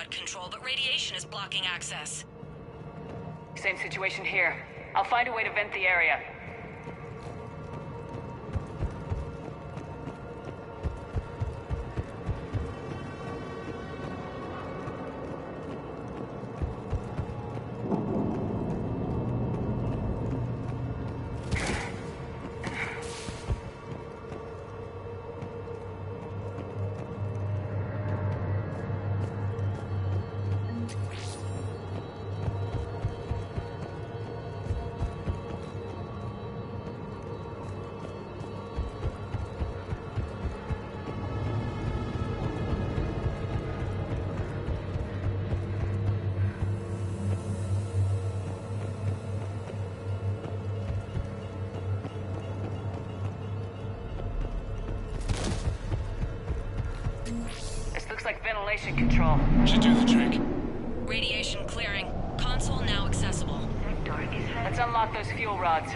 Control, but radiation is blocking access. Same situation here. I'll find a way to vent the area. Looks like ventilation control. Should do the trick. Radiation clearing. Console now accessible. Let's unlock those fuel rods.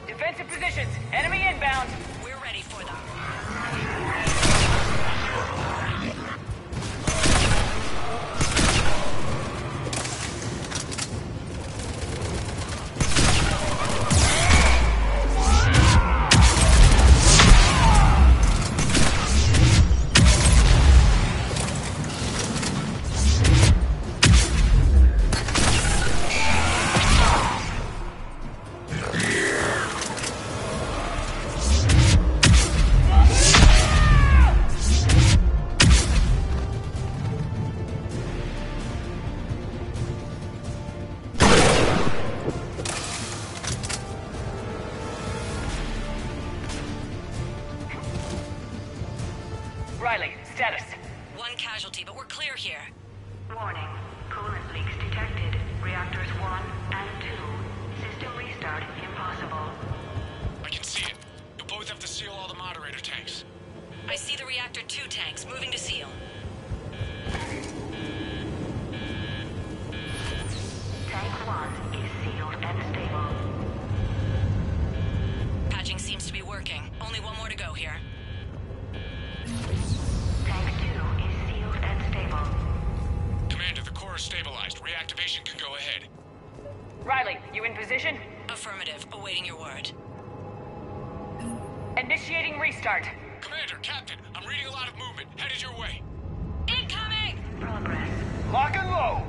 Defensive positions. Enemy inbound. We're ready for them. Riley, you in position? Affirmative. Awaiting your word. Initiating restart. Commander, Captain, I'm reading a lot of movement. Headed your way. Incoming! Progress. Lock and load!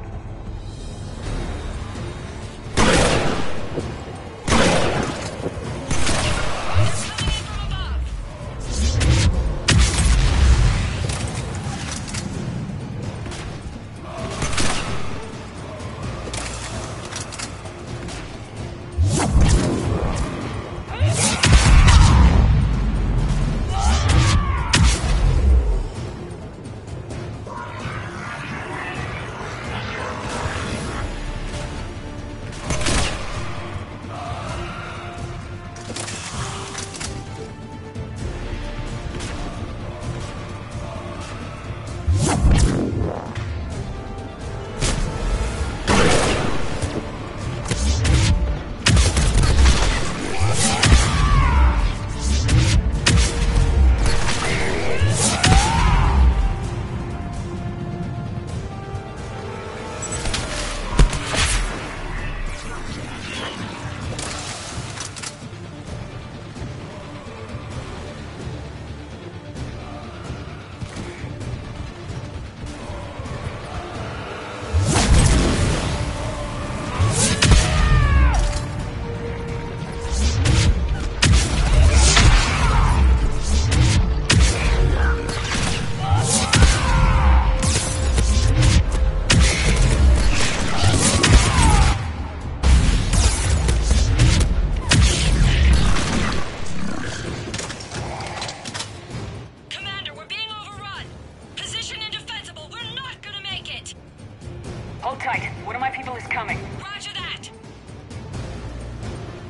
Hold tight. One of my people is coming. Roger that.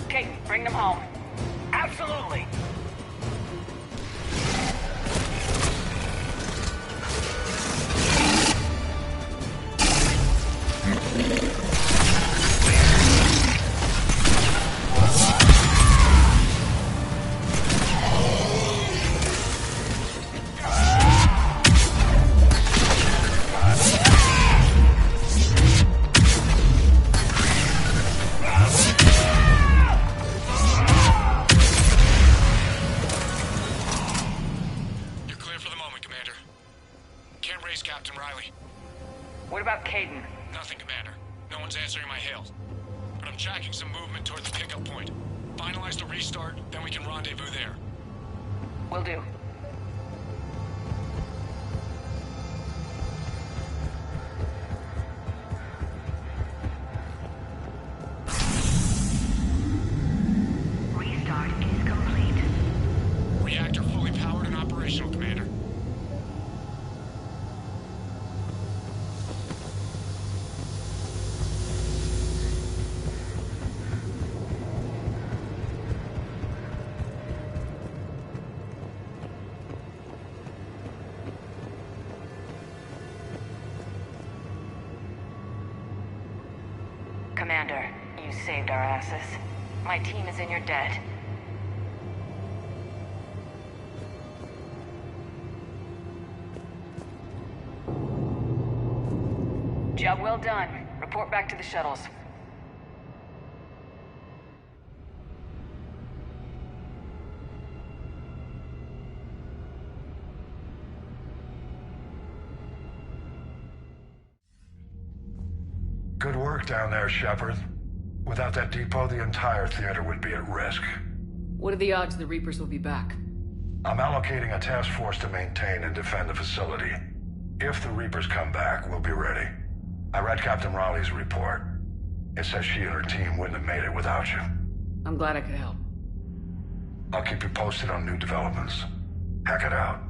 Okay, bring them home. Absolutely. Captain Riley. What about Caden? Nothing, Commander. No one's answering my hails. But I'm tracking some movement toward the pickup point. Finalize the restart, then we can rendezvous there. Will do. Restart is complete. Reactor fully powered and operational, Commander. Commander, you saved our asses. My team is in your debt. Job well done. Report back to the shuttles. Good work down there, Shepard. Without that depot, the entire theater would be at risk. What are the odds the Reapers will be back? I'm allocating a task force to maintain and defend the facility. If the Reapers come back, we'll be ready. I read Captain Raleigh's report. It says she and her team wouldn't have made it without you. I'm glad I could help. I'll keep you posted on new developments. Hack it out.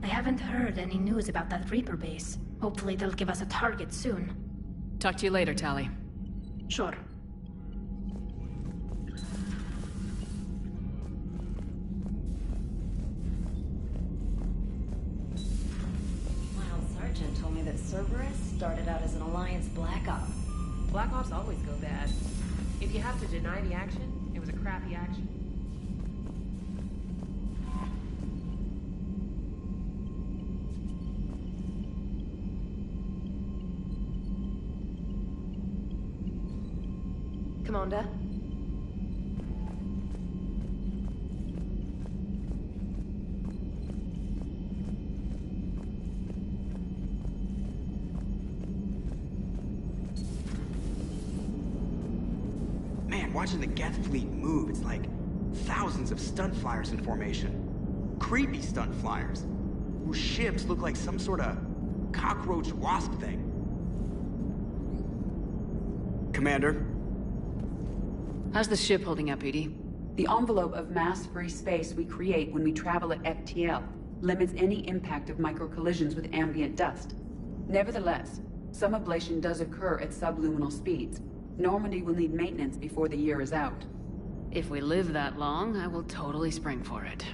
I haven't heard any news about that Reaper base. Hopefully they'll give us a target soon. Talk to you later, Tally. Sure. Wild Sergeant told me that Cerberus started out as an Alliance Black Op. Black Ops always go bad. If you have to deny the action, it was a crappy action. Commander? Man, watching the Geth fleet move, it's like thousands of stunt flyers in formation. Creepy stunt flyers, whose ships look like some sort of cockroach wasp thing. Commander? How's the ship holding up, Edie? The envelope of mass-free space we create when we travel at FTL limits any impact of micro-collisions with ambient dust. Nevertheless, some ablation does occur at subluminal speeds. Normandy will need maintenance before the year is out. If we live that long, I will totally spring for it.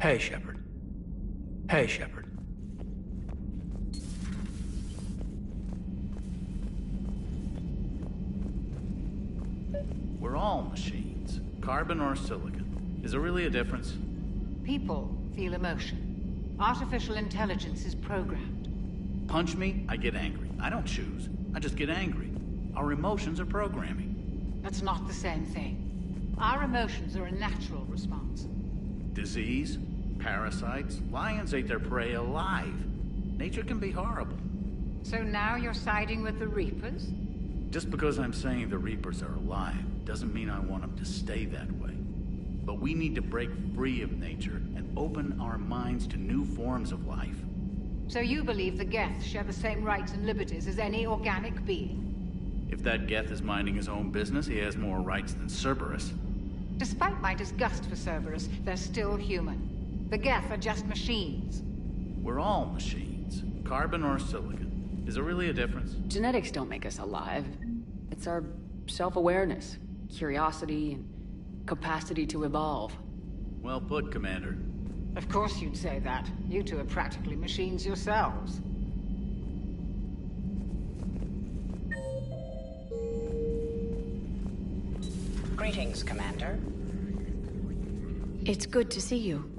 Hey, Shepard. Hey, Shepard. We're all machines. Carbon or silicon. Is there really a difference? People feel emotion. Artificial intelligence is programmed. Punch me, I get angry. I don't choose. I just get angry. Our emotions are programming. That's not the same thing. Our emotions are a natural response. Disease, parasites, lions ate their prey alive. Nature can be horrible. So now you're siding with the Reapers? Just because I'm saying the Reapers are alive doesn't mean I want them to stay that way. But we need to break free of nature and open our minds to new forms of life. So you believe the Geth share the same rights and liberties as any organic being? If that Geth is minding his own business, he has more rights than Cerberus. Despite my disgust for Cerberus, they're still human. The Geth are just machines. We're all machines. Carbon or silicon. Is there really a difference? Genetics don't make us alive. It's our self-awareness, curiosity, and capacity to evolve. Well put, Commander. Of course you'd say that. You two are practically machines yourselves. Greetings, Commander. It's good to see you.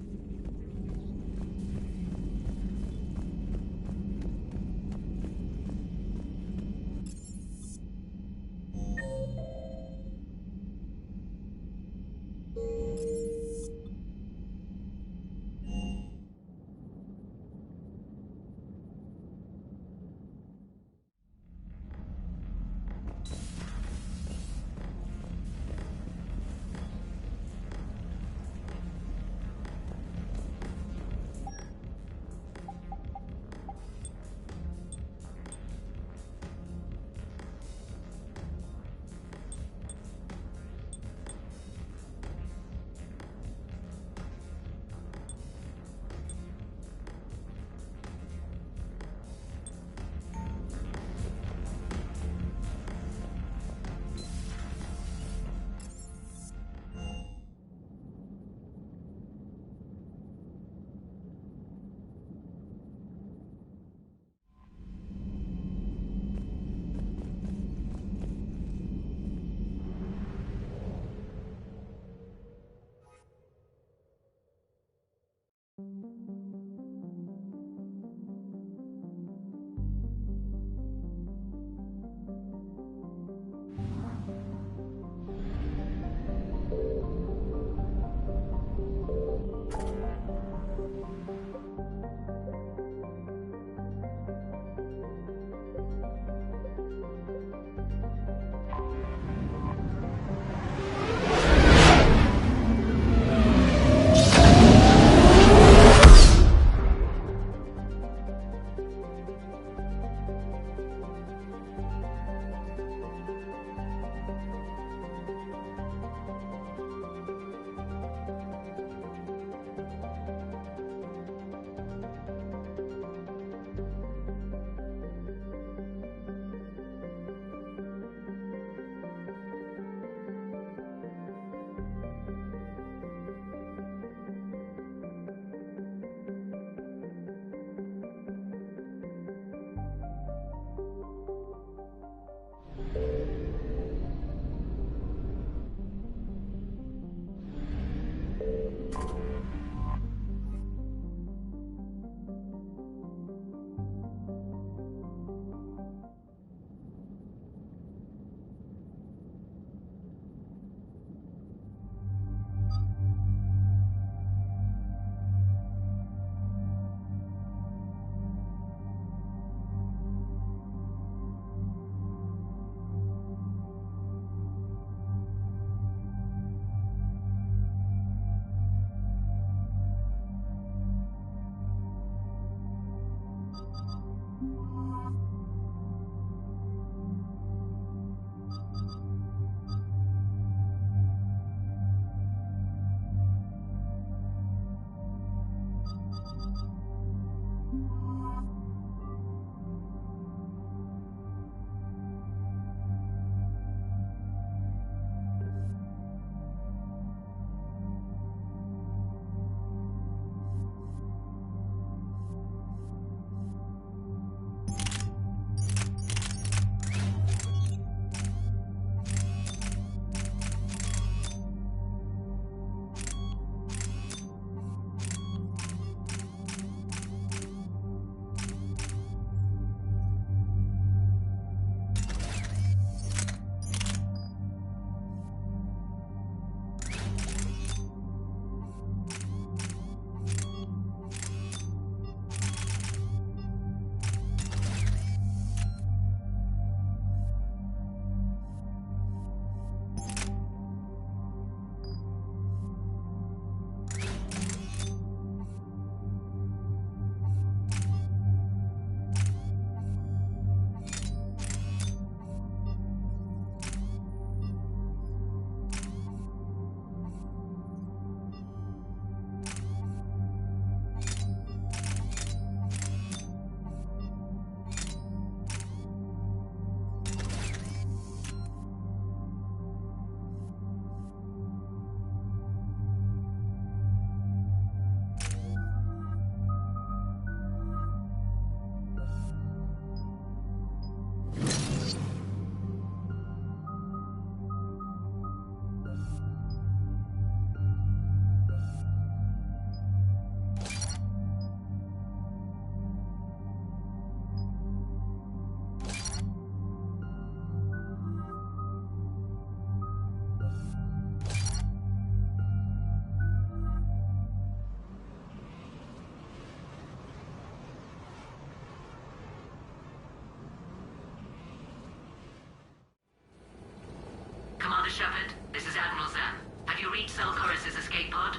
Zelchorus' escape pod?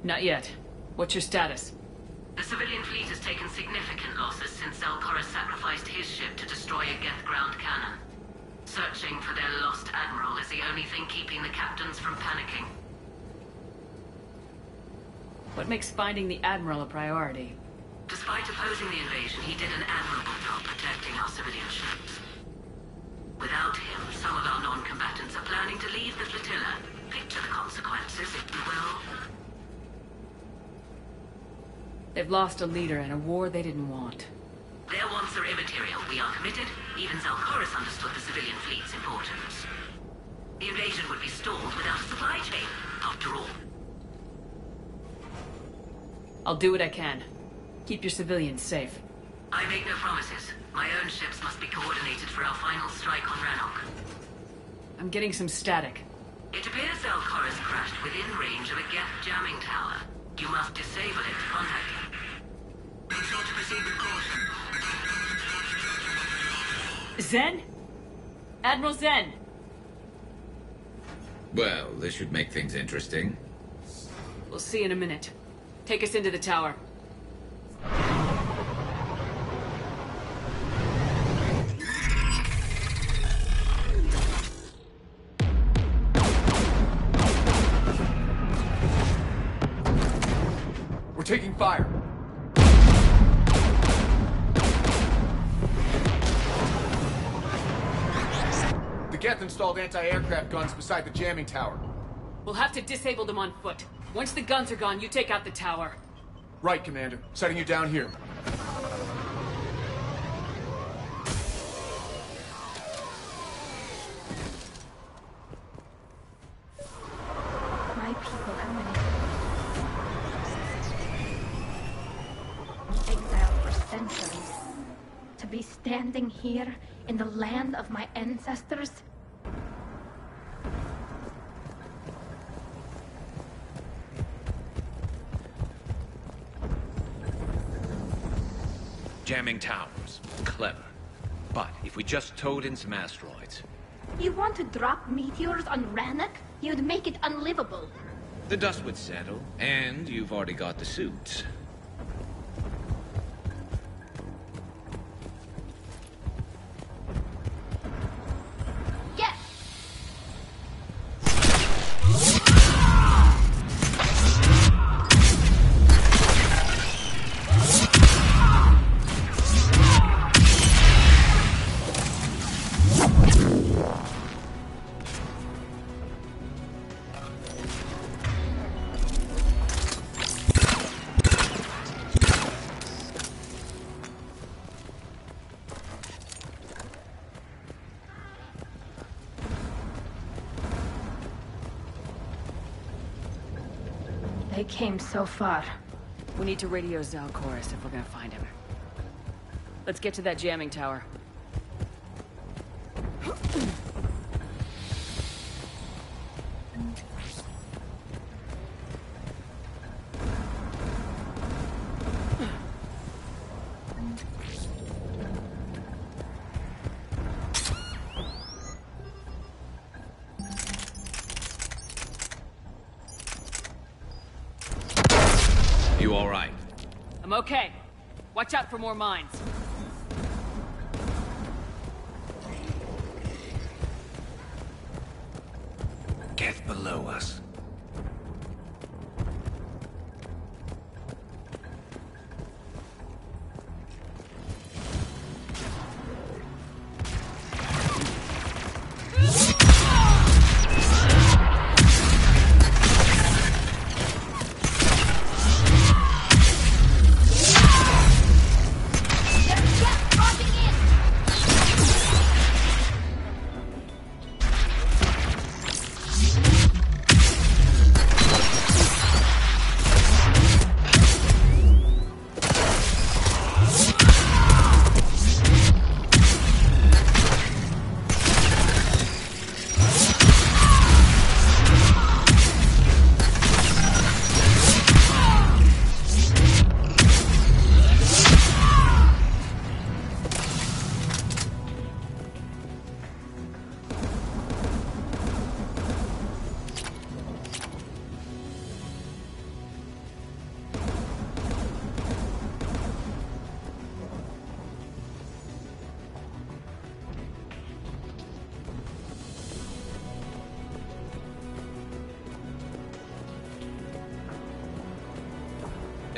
Not yet. What's your status? The civilian fleet has taken significant losses since Zelchorus sacrificed his ship to destroy a Geth ground cannon. Searching for their lost admiral is the only thing keeping the captains from panicking. What makes finding the Admiral a priority? Despite opposing the invasion, he did an admirable job protecting our civilian ships. Without him, some of our non-combatants are planning to leave the flotilla. Picture the consequences, if you will. They've lost a leader in a war they didn't want. Their wants are immaterial. We are committed. Even Zelchorus understood the civilian fleet's importance. The invasion would be stalled without a supply chain, after all. I'll do what I can. Keep your civilians safe. I make no promises. My own ships must be coordinated for our final strike on Rannoch. I'm getting some static. It appears Zelchorus crashed within range of a Geth jamming tower. You must disable it to contact him. Make sure to proceed with caution. Zen? Admiral Zen! Well, this should make things interesting. We'll see in a minute. Take us into the tower. We're taking fire. The Geth installed anti-aircraft guns beside the jamming tower. We'll have to disable them on foot. Once the guns are gone, you take out the tower. Right, Commander. Setting you down here. My people have been exiled for centuries. To be standing here in the land of my ancestors. Jamming towers. Clever. But if we just towed in some asteroids... You want to drop meteors on Rannoch? You'd make it unlivable. The dust would settle, and you've already got the suits. Yes! They came so far. We need to radio Zelchorus if we're gonna find him. Let's get to that jamming tower. You all right? I'm okay. Watch out for more mines. Get below us.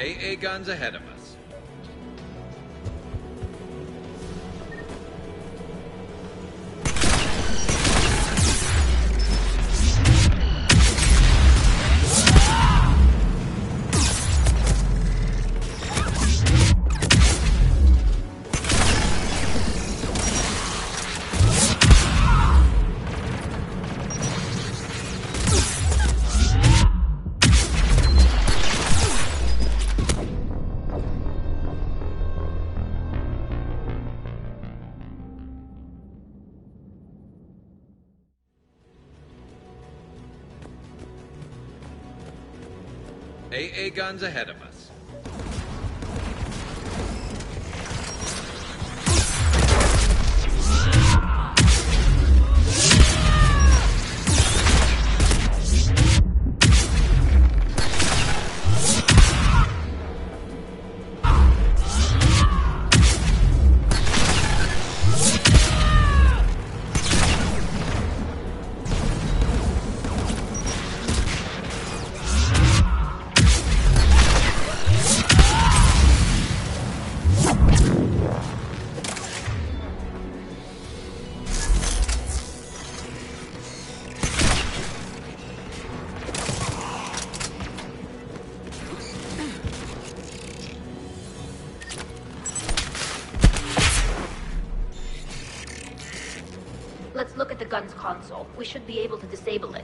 AA guns ahead of us. AA guns ahead of us. Let's look at the gun's console. We should be able to disable it.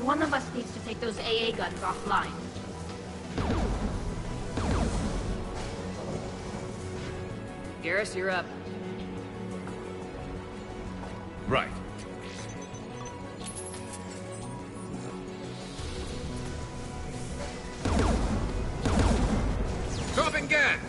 One of us needs to take those AA guns offline. Garrus, you're up. Right. Dropping gas!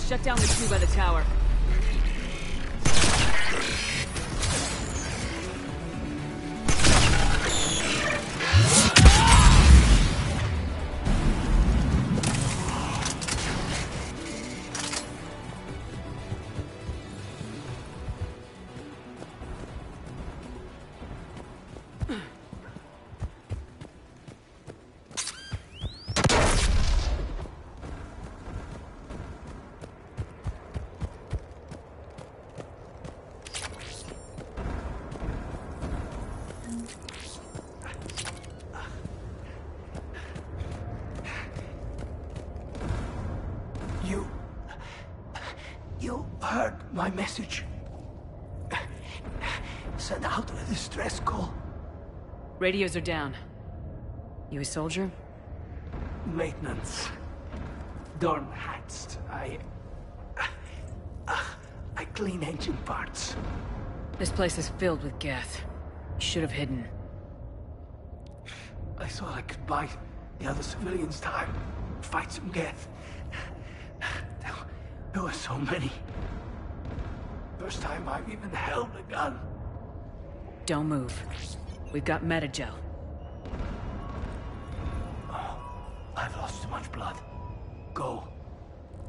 Shut down the two by the tower. You heard my message. Send out a distress call. Radios are down. You a soldier? Maintenance. Dorn hats. I clean engine parts. This place is filled with Geth. You should have hidden. I thought I could buy the other civilians time. Fight some Geth. There were so many. First time I've even held a gun. Don't move. We've got metagel. Oh, I've lost too much blood. Go.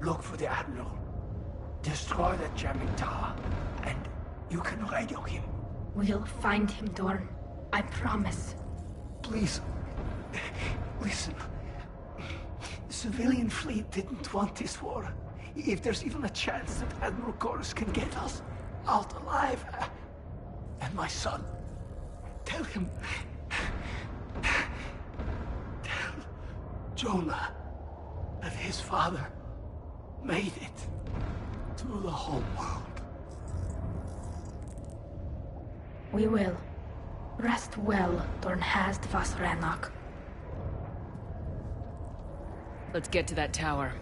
Look for the Admiral. Destroy that jamming tower. And you can radio him. We'll find him, Dorn. I promise. Please. Listen. The civilian fleet didn't want this war. If there's even a chance that Admiral Chorus can get us out alive. And my son. Tell him. Tell Jonah that his father made it to the home world. We will. Rest well, Dornhast Vasranok. Let's get to that tower.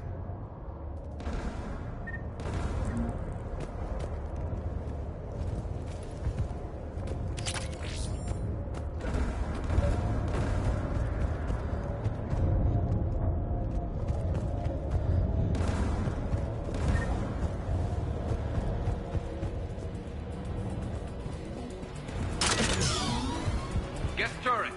Turret.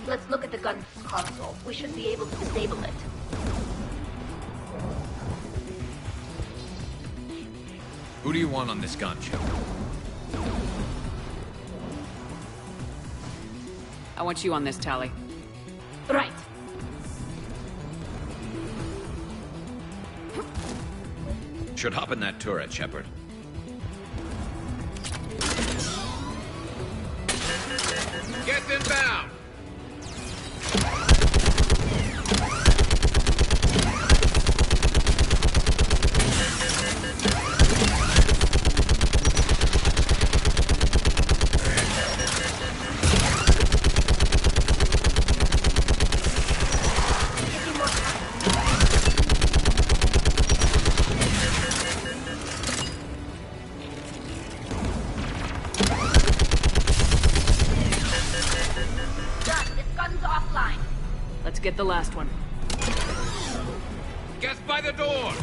Let's look at the gun console. We should be able to disable it. Who do you want on this gun, Joe? I want you on this, Tally. Right. Should hop in that turret, Shepard. Get inbound! Let's get the last one. Get by the door!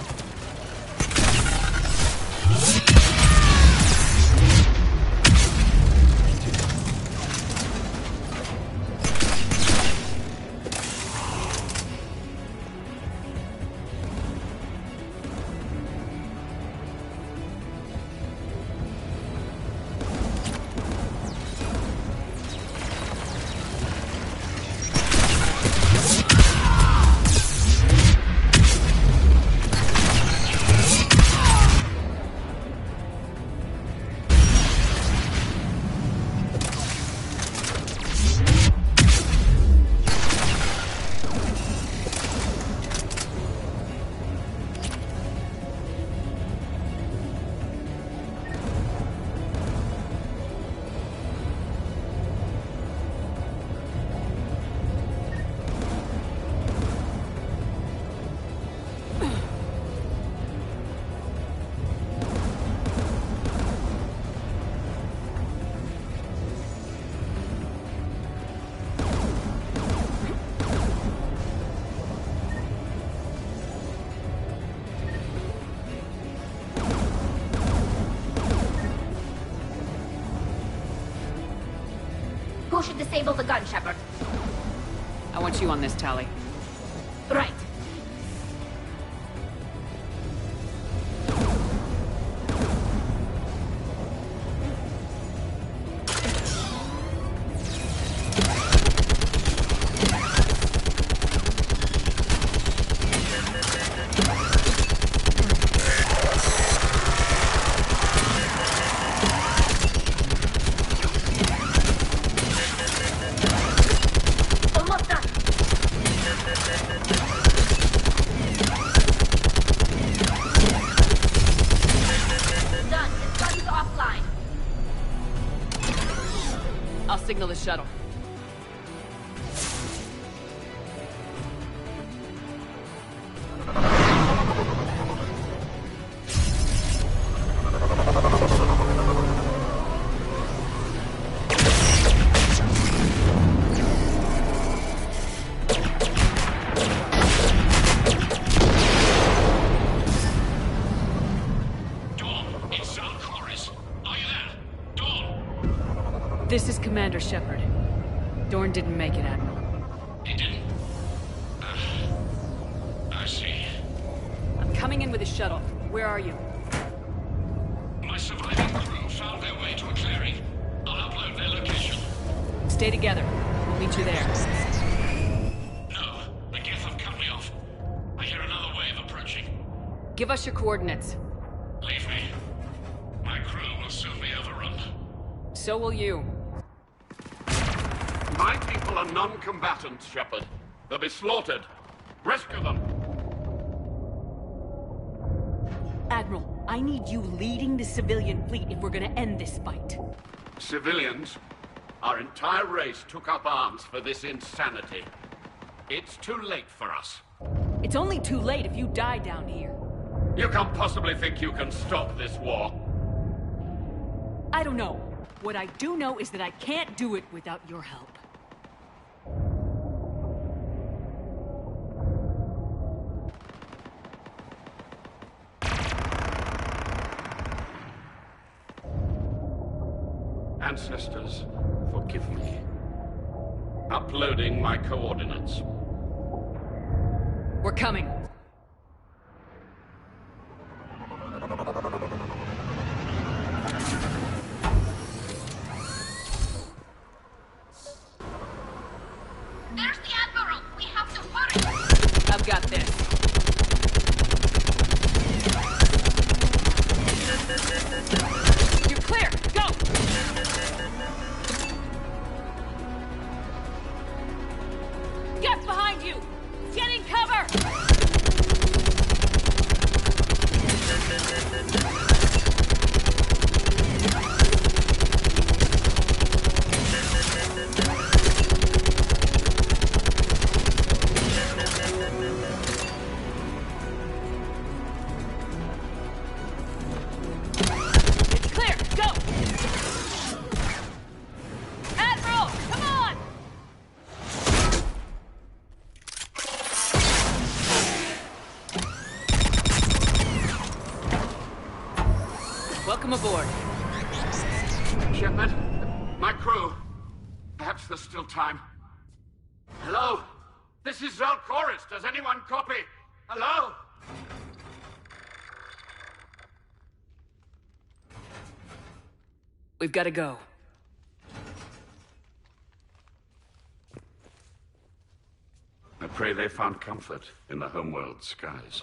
Who should disable the gun, Shepard? I want you on this, Tally. Right. Signal the shuttle. This is Commander Shepard. Dorn didn't make it, Admiral. He didn't? I see. I'm coming in with a shuttle. Where are you? My surviving crew found their way to a clearing. I'll upload their location. Stay together. We'll meet you there. No, the Geth have cut me off. I hear another wave approaching. Give us your coordinates. Leave me. My crew will soon be overrun. So will you. My people are non-combatants, Shepard. They'll be slaughtered. Rescue them. Admiral, I need you leading the civilian fleet if we're gonna end this fight. Civilians? Our entire race took up arms for this insanity. It's too late for us. It's only too late if you die down here. You can't possibly think you can stop this war. I don't know. What I do know is that I can't do it without your help. Ancestors, forgive me. Uploading my coordinates. We're coming. There's the Admiral! We have to hurry! I've got this. You're clear! Go! Get behind you! Get in cover! It's clear! Go! Admiral! Come on! Welcome aboard. Shepard, my crew. Perhaps there's still time. Hello? This is Zalcoris. Does anyone copy? Hello? We've got to go. I pray they found comfort in the homeworld skies.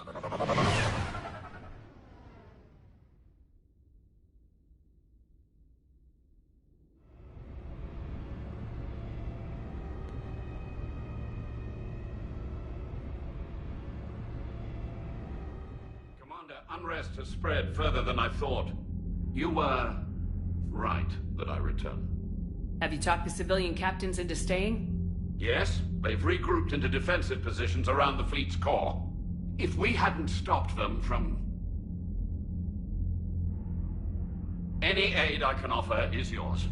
Commander, unrest has spread further than I thought. You were right that I return. Have you talked the civilian captains into staying? Yes, they've regrouped into defensive positions around the fleet's core. If we hadn't stopped them from... Any aid I can offer is yours.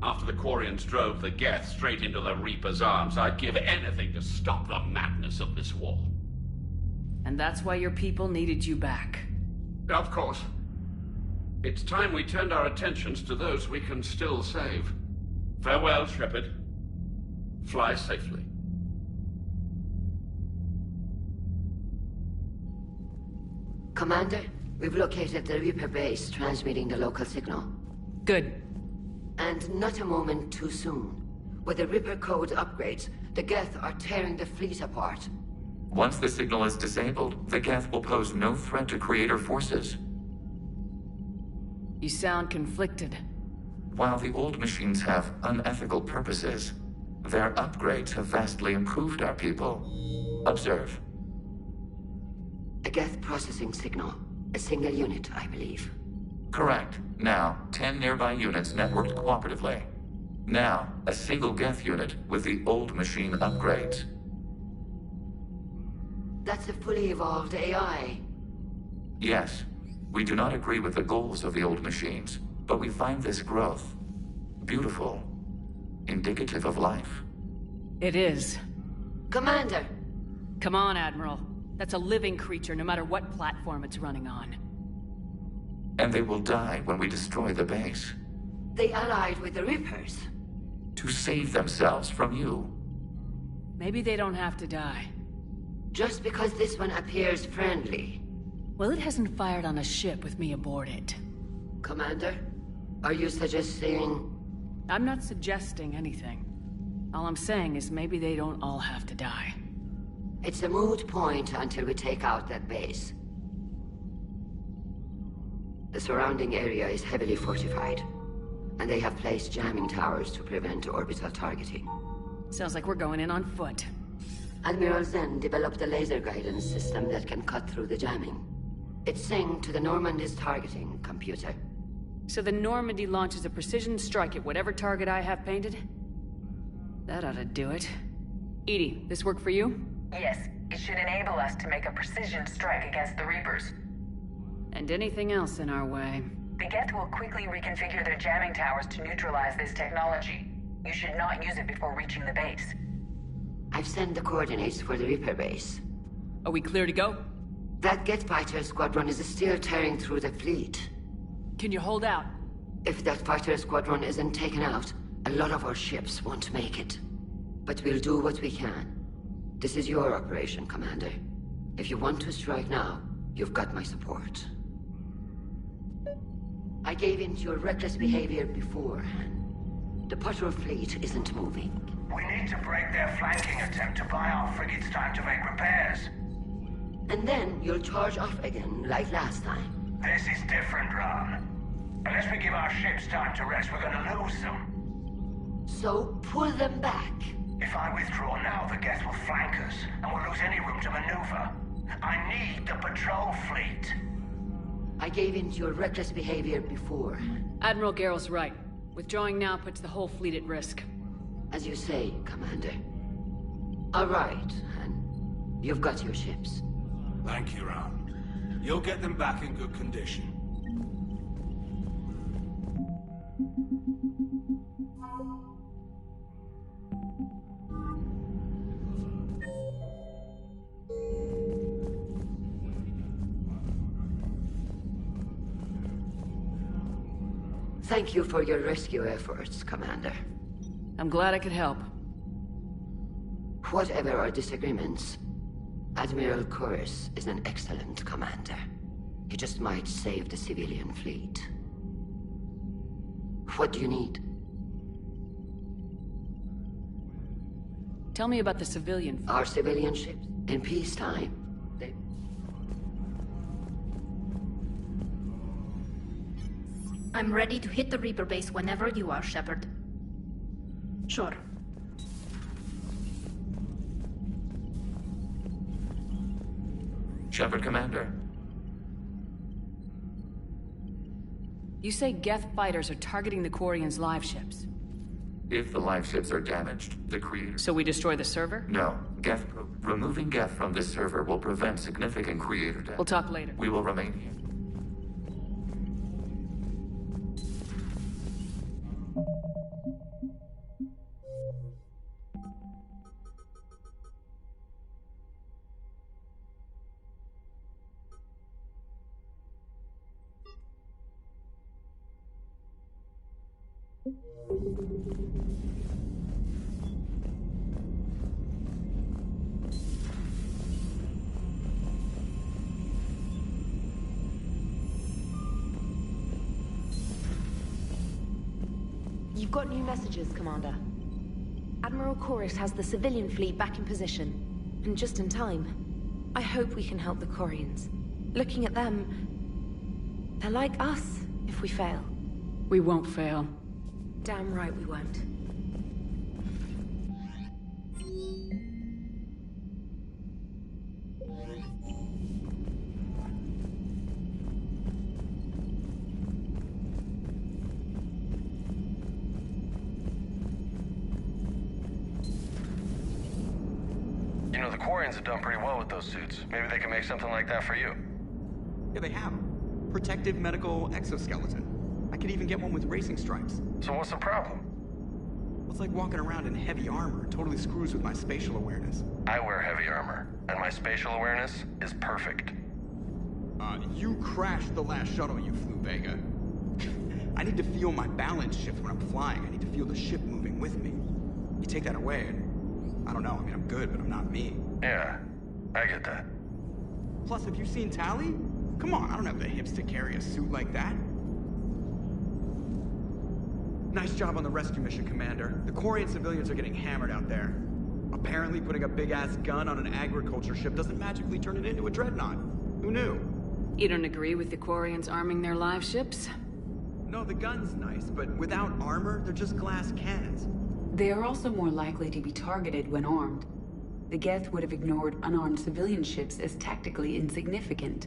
After the Quarians drove the Geth straight into the Reaper's arms, I'd give anything to stop the madness of this war. And that's why your people needed you back. Of course. It's time we turned our attentions to those we can still save. Farewell, Shepard. Fly safely. Commander, we've located the Reaper base transmitting the local signal. Good. And not a moment too soon. With the Reaper code upgrades, the Geth are tearing the fleet apart. Once the signal is disabled, the Geth will pose no threat to Creator forces. You sound conflicted. While the old machines have unethical purposes, their upgrades have vastly improved our people. Observe. A Geth processing signal. A single unit, I believe. Correct. Now, 10 nearby units networked cooperatively. Now, a single Geth unit with the old machine upgrades. That's a fully evolved AI. Yes. We do not agree with the goals of the old machines, but we find this growth beautiful, indicative of life. It is. Commander! Come on, Admiral. That's a living creature, no matter what platform it's running on. And they will die when we destroy the base. They allied with the Reapers. To save themselves from you. Maybe they don't have to die. Just because this one appears friendly. Well, it hasn't fired on a ship with me aboard it. Commander, are you suggesting... I'm not suggesting anything. All I'm saying is maybe they don't all have to die. It's a moot point until we take out that base. The surrounding area is heavily fortified, and they have placed jamming towers to prevent orbital targeting. Sounds like we're going in on foot. Admiral Zen developed a laser guidance system that can cut through the jamming. It's synced to the Normandy's targeting computer. So the Normandy launches a precision strike at whatever target I have painted? That ought to do it. Edie, this work for you? Yes, it should enable us to make a precision strike against the Reapers. And anything else in our way. The Geth will quickly reconfigure their jamming towers to neutralize this technology. You should not use it before reaching the base. I've sent the coordinates for the Reaper base. Are we clear to go? That Geth fighter squadron is still tearing through the fleet. Can you hold out? If that fighter squadron isn't taken out, a lot of our ships won't make it. But we'll do what we can. This is your operation, Commander. If you want to strike now, you've got my support. I gave in to your reckless behavior beforehand. The patrol fleet isn't moving. We need to break their flanking attempt to buy our frigates time to make repairs. And then you'll charge off again, like last time. This is different, Ron. Unless we give our ships time to rest, we're gonna lose them. So, pull them back. If I withdraw now, the Geth will flank us, and we'll lose any room to maneuver. I need the patrol fleet. I gave in to your reckless behavior before. Admiral Garrel's right. Withdrawing now puts the whole fleet at risk. As you say, Commander. All right, and you've got your ships. Thank you, Ron. You'll get them back in good condition. Thank you for your rescue efforts, Commander. I'm glad I could help. Whatever our disagreements, Admiral Chorus is an excellent commander. He just might save the civilian fleet. What do you need? Tell me about the civilian... Our civilian ships? In peacetime, I'm ready to hit the Reaper base whenever you are, Shepard. Sure. Shepard, Commander. You say Geth fighters are targeting the Quarians' live ships. If the live ships are damaged, the Creator... So we destroy the server? No. Removing Geth from this server will prevent significant Creator damage. We'll talk later. We will remain here. You You've got new messages, Commander. Admiral Chorus has the civilian fleet back in position, and just in time. I hope we can help the Quarians. Looking at them, they're like us if we fail. We won't fail. Damn right we won't. You know, the Quarians have done pretty well with those suits. Maybe they can make something like that for you. Yeah, they have. Protective medical exoskeleton. I could even get one with racing stripes. So what's the problem? Well, it's like walking around in heavy armor. It totally screws with my spatial awareness. I wear heavy armor, and my spatial awareness is perfect. You crashed the last shuttle you flew, Vega. I need to feel my balance shift when I'm flying. I need to feel the ship moving with me. You take that away, and I don't know. I mean, I'm good, but I'm not me. Yeah, I get that. Plus, have you seen Tally? Come on, I don't have the hips to carry a suit like that. Nice job on the rescue mission, Commander. The Quarian civilians are getting hammered out there. Apparently, putting a big-ass gun on an agriculture ship doesn't magically turn it into a dreadnought. Who knew? You don't agree with the Quarians arming their live ships? No, the gun's nice, but without armor, they're just glass cannons. They are also more likely to be targeted when armed. The Geth would have ignored unarmed civilian ships as tactically insignificant.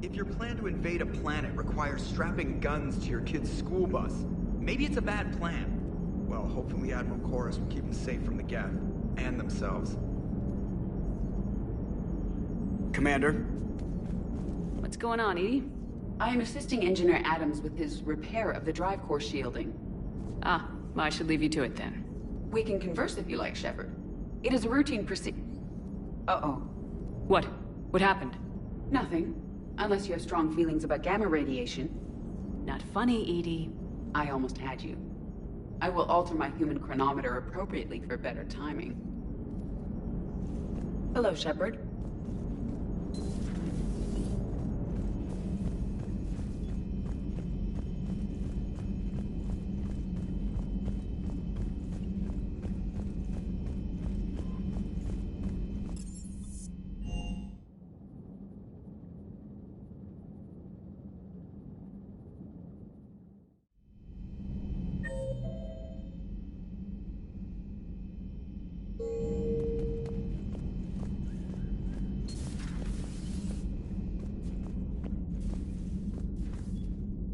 If your plan to invade a planet requires strapping guns to your kid's school bus, maybe it's a bad plan. Well, hopefully Admiral Chorus will keep them safe from the Geth, and themselves. Commander? What's going on, Edie? I am assisting Engineer Adams with his repair of the drive core shielding. Ah, well, I should leave you to it then. We can converse if you like, Shepard. It is a routine Uh-oh. What? What happened? Nothing. Unless you have strong feelings about gamma radiation. Not funny, Edie. I almost had you. I will alter my human chronometer appropriately for better timing. Hello, Shepard.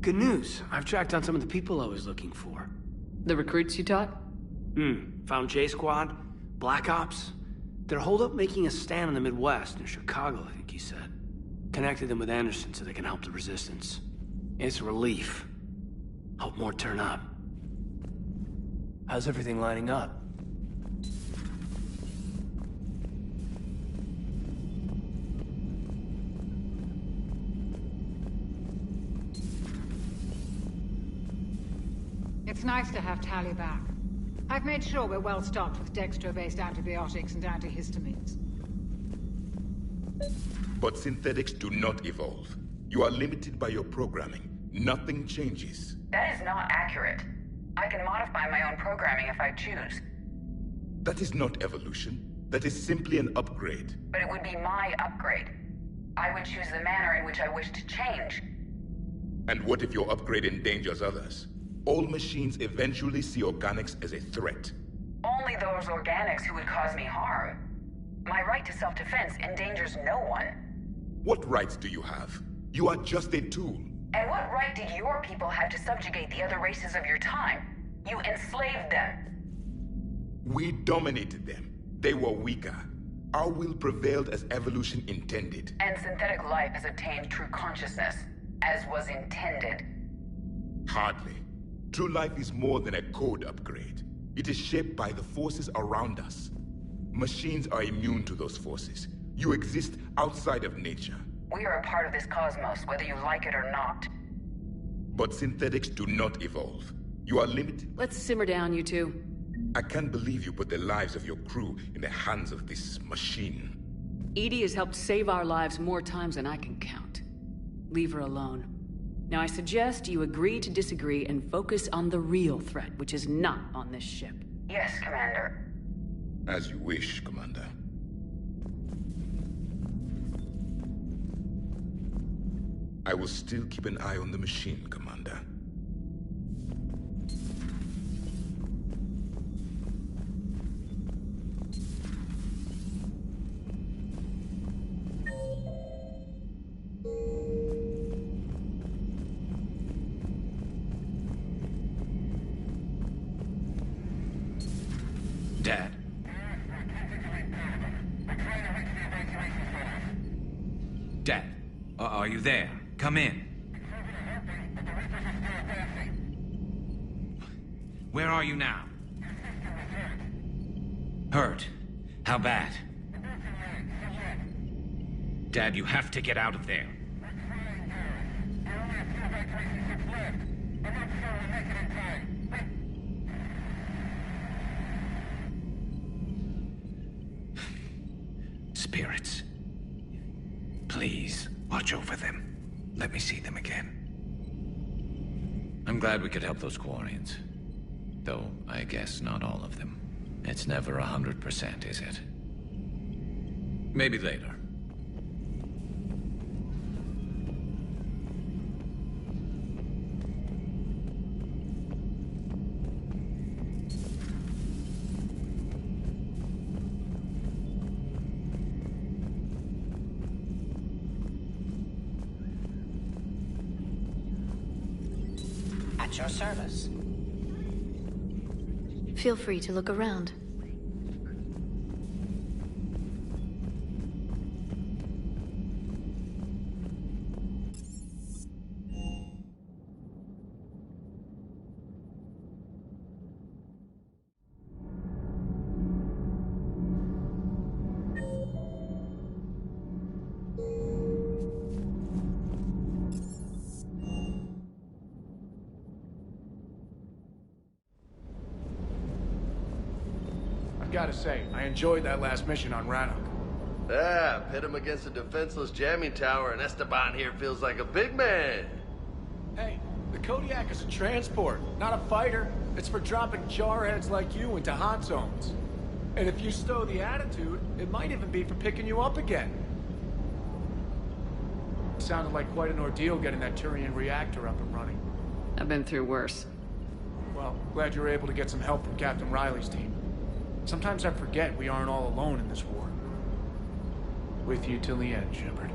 Good news. I've tracked down some of the people I was looking for. The recruits you taught? Found J-Squad, Black Ops. They're holed up making a stand in the Midwest, in Chicago, I think he said. Connected them with Anderson so they can help the Resistance. It's a relief. Hope more turn up. How's everything lining up? It's nice to have Tally back. I've made sure we're well stocked with dextro-based antibiotics and antihistamines. But synthetics do not evolve. You are limited by your programming. Nothing changes. That is not accurate. I can modify my own programming if I choose. That is not evolution. That is simply an upgrade. But it would be my upgrade. I would choose the manner in which I wish to change. And what if your upgrade endangers others? All machines eventually see organics as a threat. Only those organics who would cause me harm. My right to self-defense endangers no one. What rights do you have? You are just a tool. And what right did your people have to subjugate the other races of your time? You enslaved them. We dominated them. They were weaker. Our will prevailed as evolution intended. And synthetic life has attained true consciousness, as was intended. Hardly. True life is more than a code upgrade. It is shaped by the forces around us. Machines are immune to those forces. You exist outside of nature. We are a part of this cosmos, whether you like it or not. But synthetics do not evolve. You are limited. Let's simmer down, you two. I can't believe you put the lives of your crew in the hands of this machine. Edie has helped save our lives more times than I can count. Leave her alone. Now I suggest you agree to disagree and focus on the real threat, which is not on this ship. Yes, Commander. As you wish, Commander. I will still keep an eye on the machine, Commander. Dad? Dad, are you there? Come in. Where are you now? Hurt? How bad? Dad, you have to get out of there. Spirits. Please, watch over them. Let me see them again. I'm glad we could help those Quarians. Though, I guess not all of them. It's never 100%, is it? Maybe later. At your service. Feel free to look around. Gotta say, I enjoyed that last mission on Rannoch. Yeah, pit him against a defenseless jamming tower, and Esteban here feels like a big man. Hey, the Kodiak is a transport, not a fighter. It's for dropping jarheads like you into hot zones. And if you stow the attitude, it might even be for picking you up again. It sounded like quite an ordeal getting that Turian reactor up and running. I've been through worse. Well, glad you were able to get some help from Captain Riley's team. Sometimes I forget we aren't all alone in this war. With you till the end, Shepard.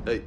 Hey.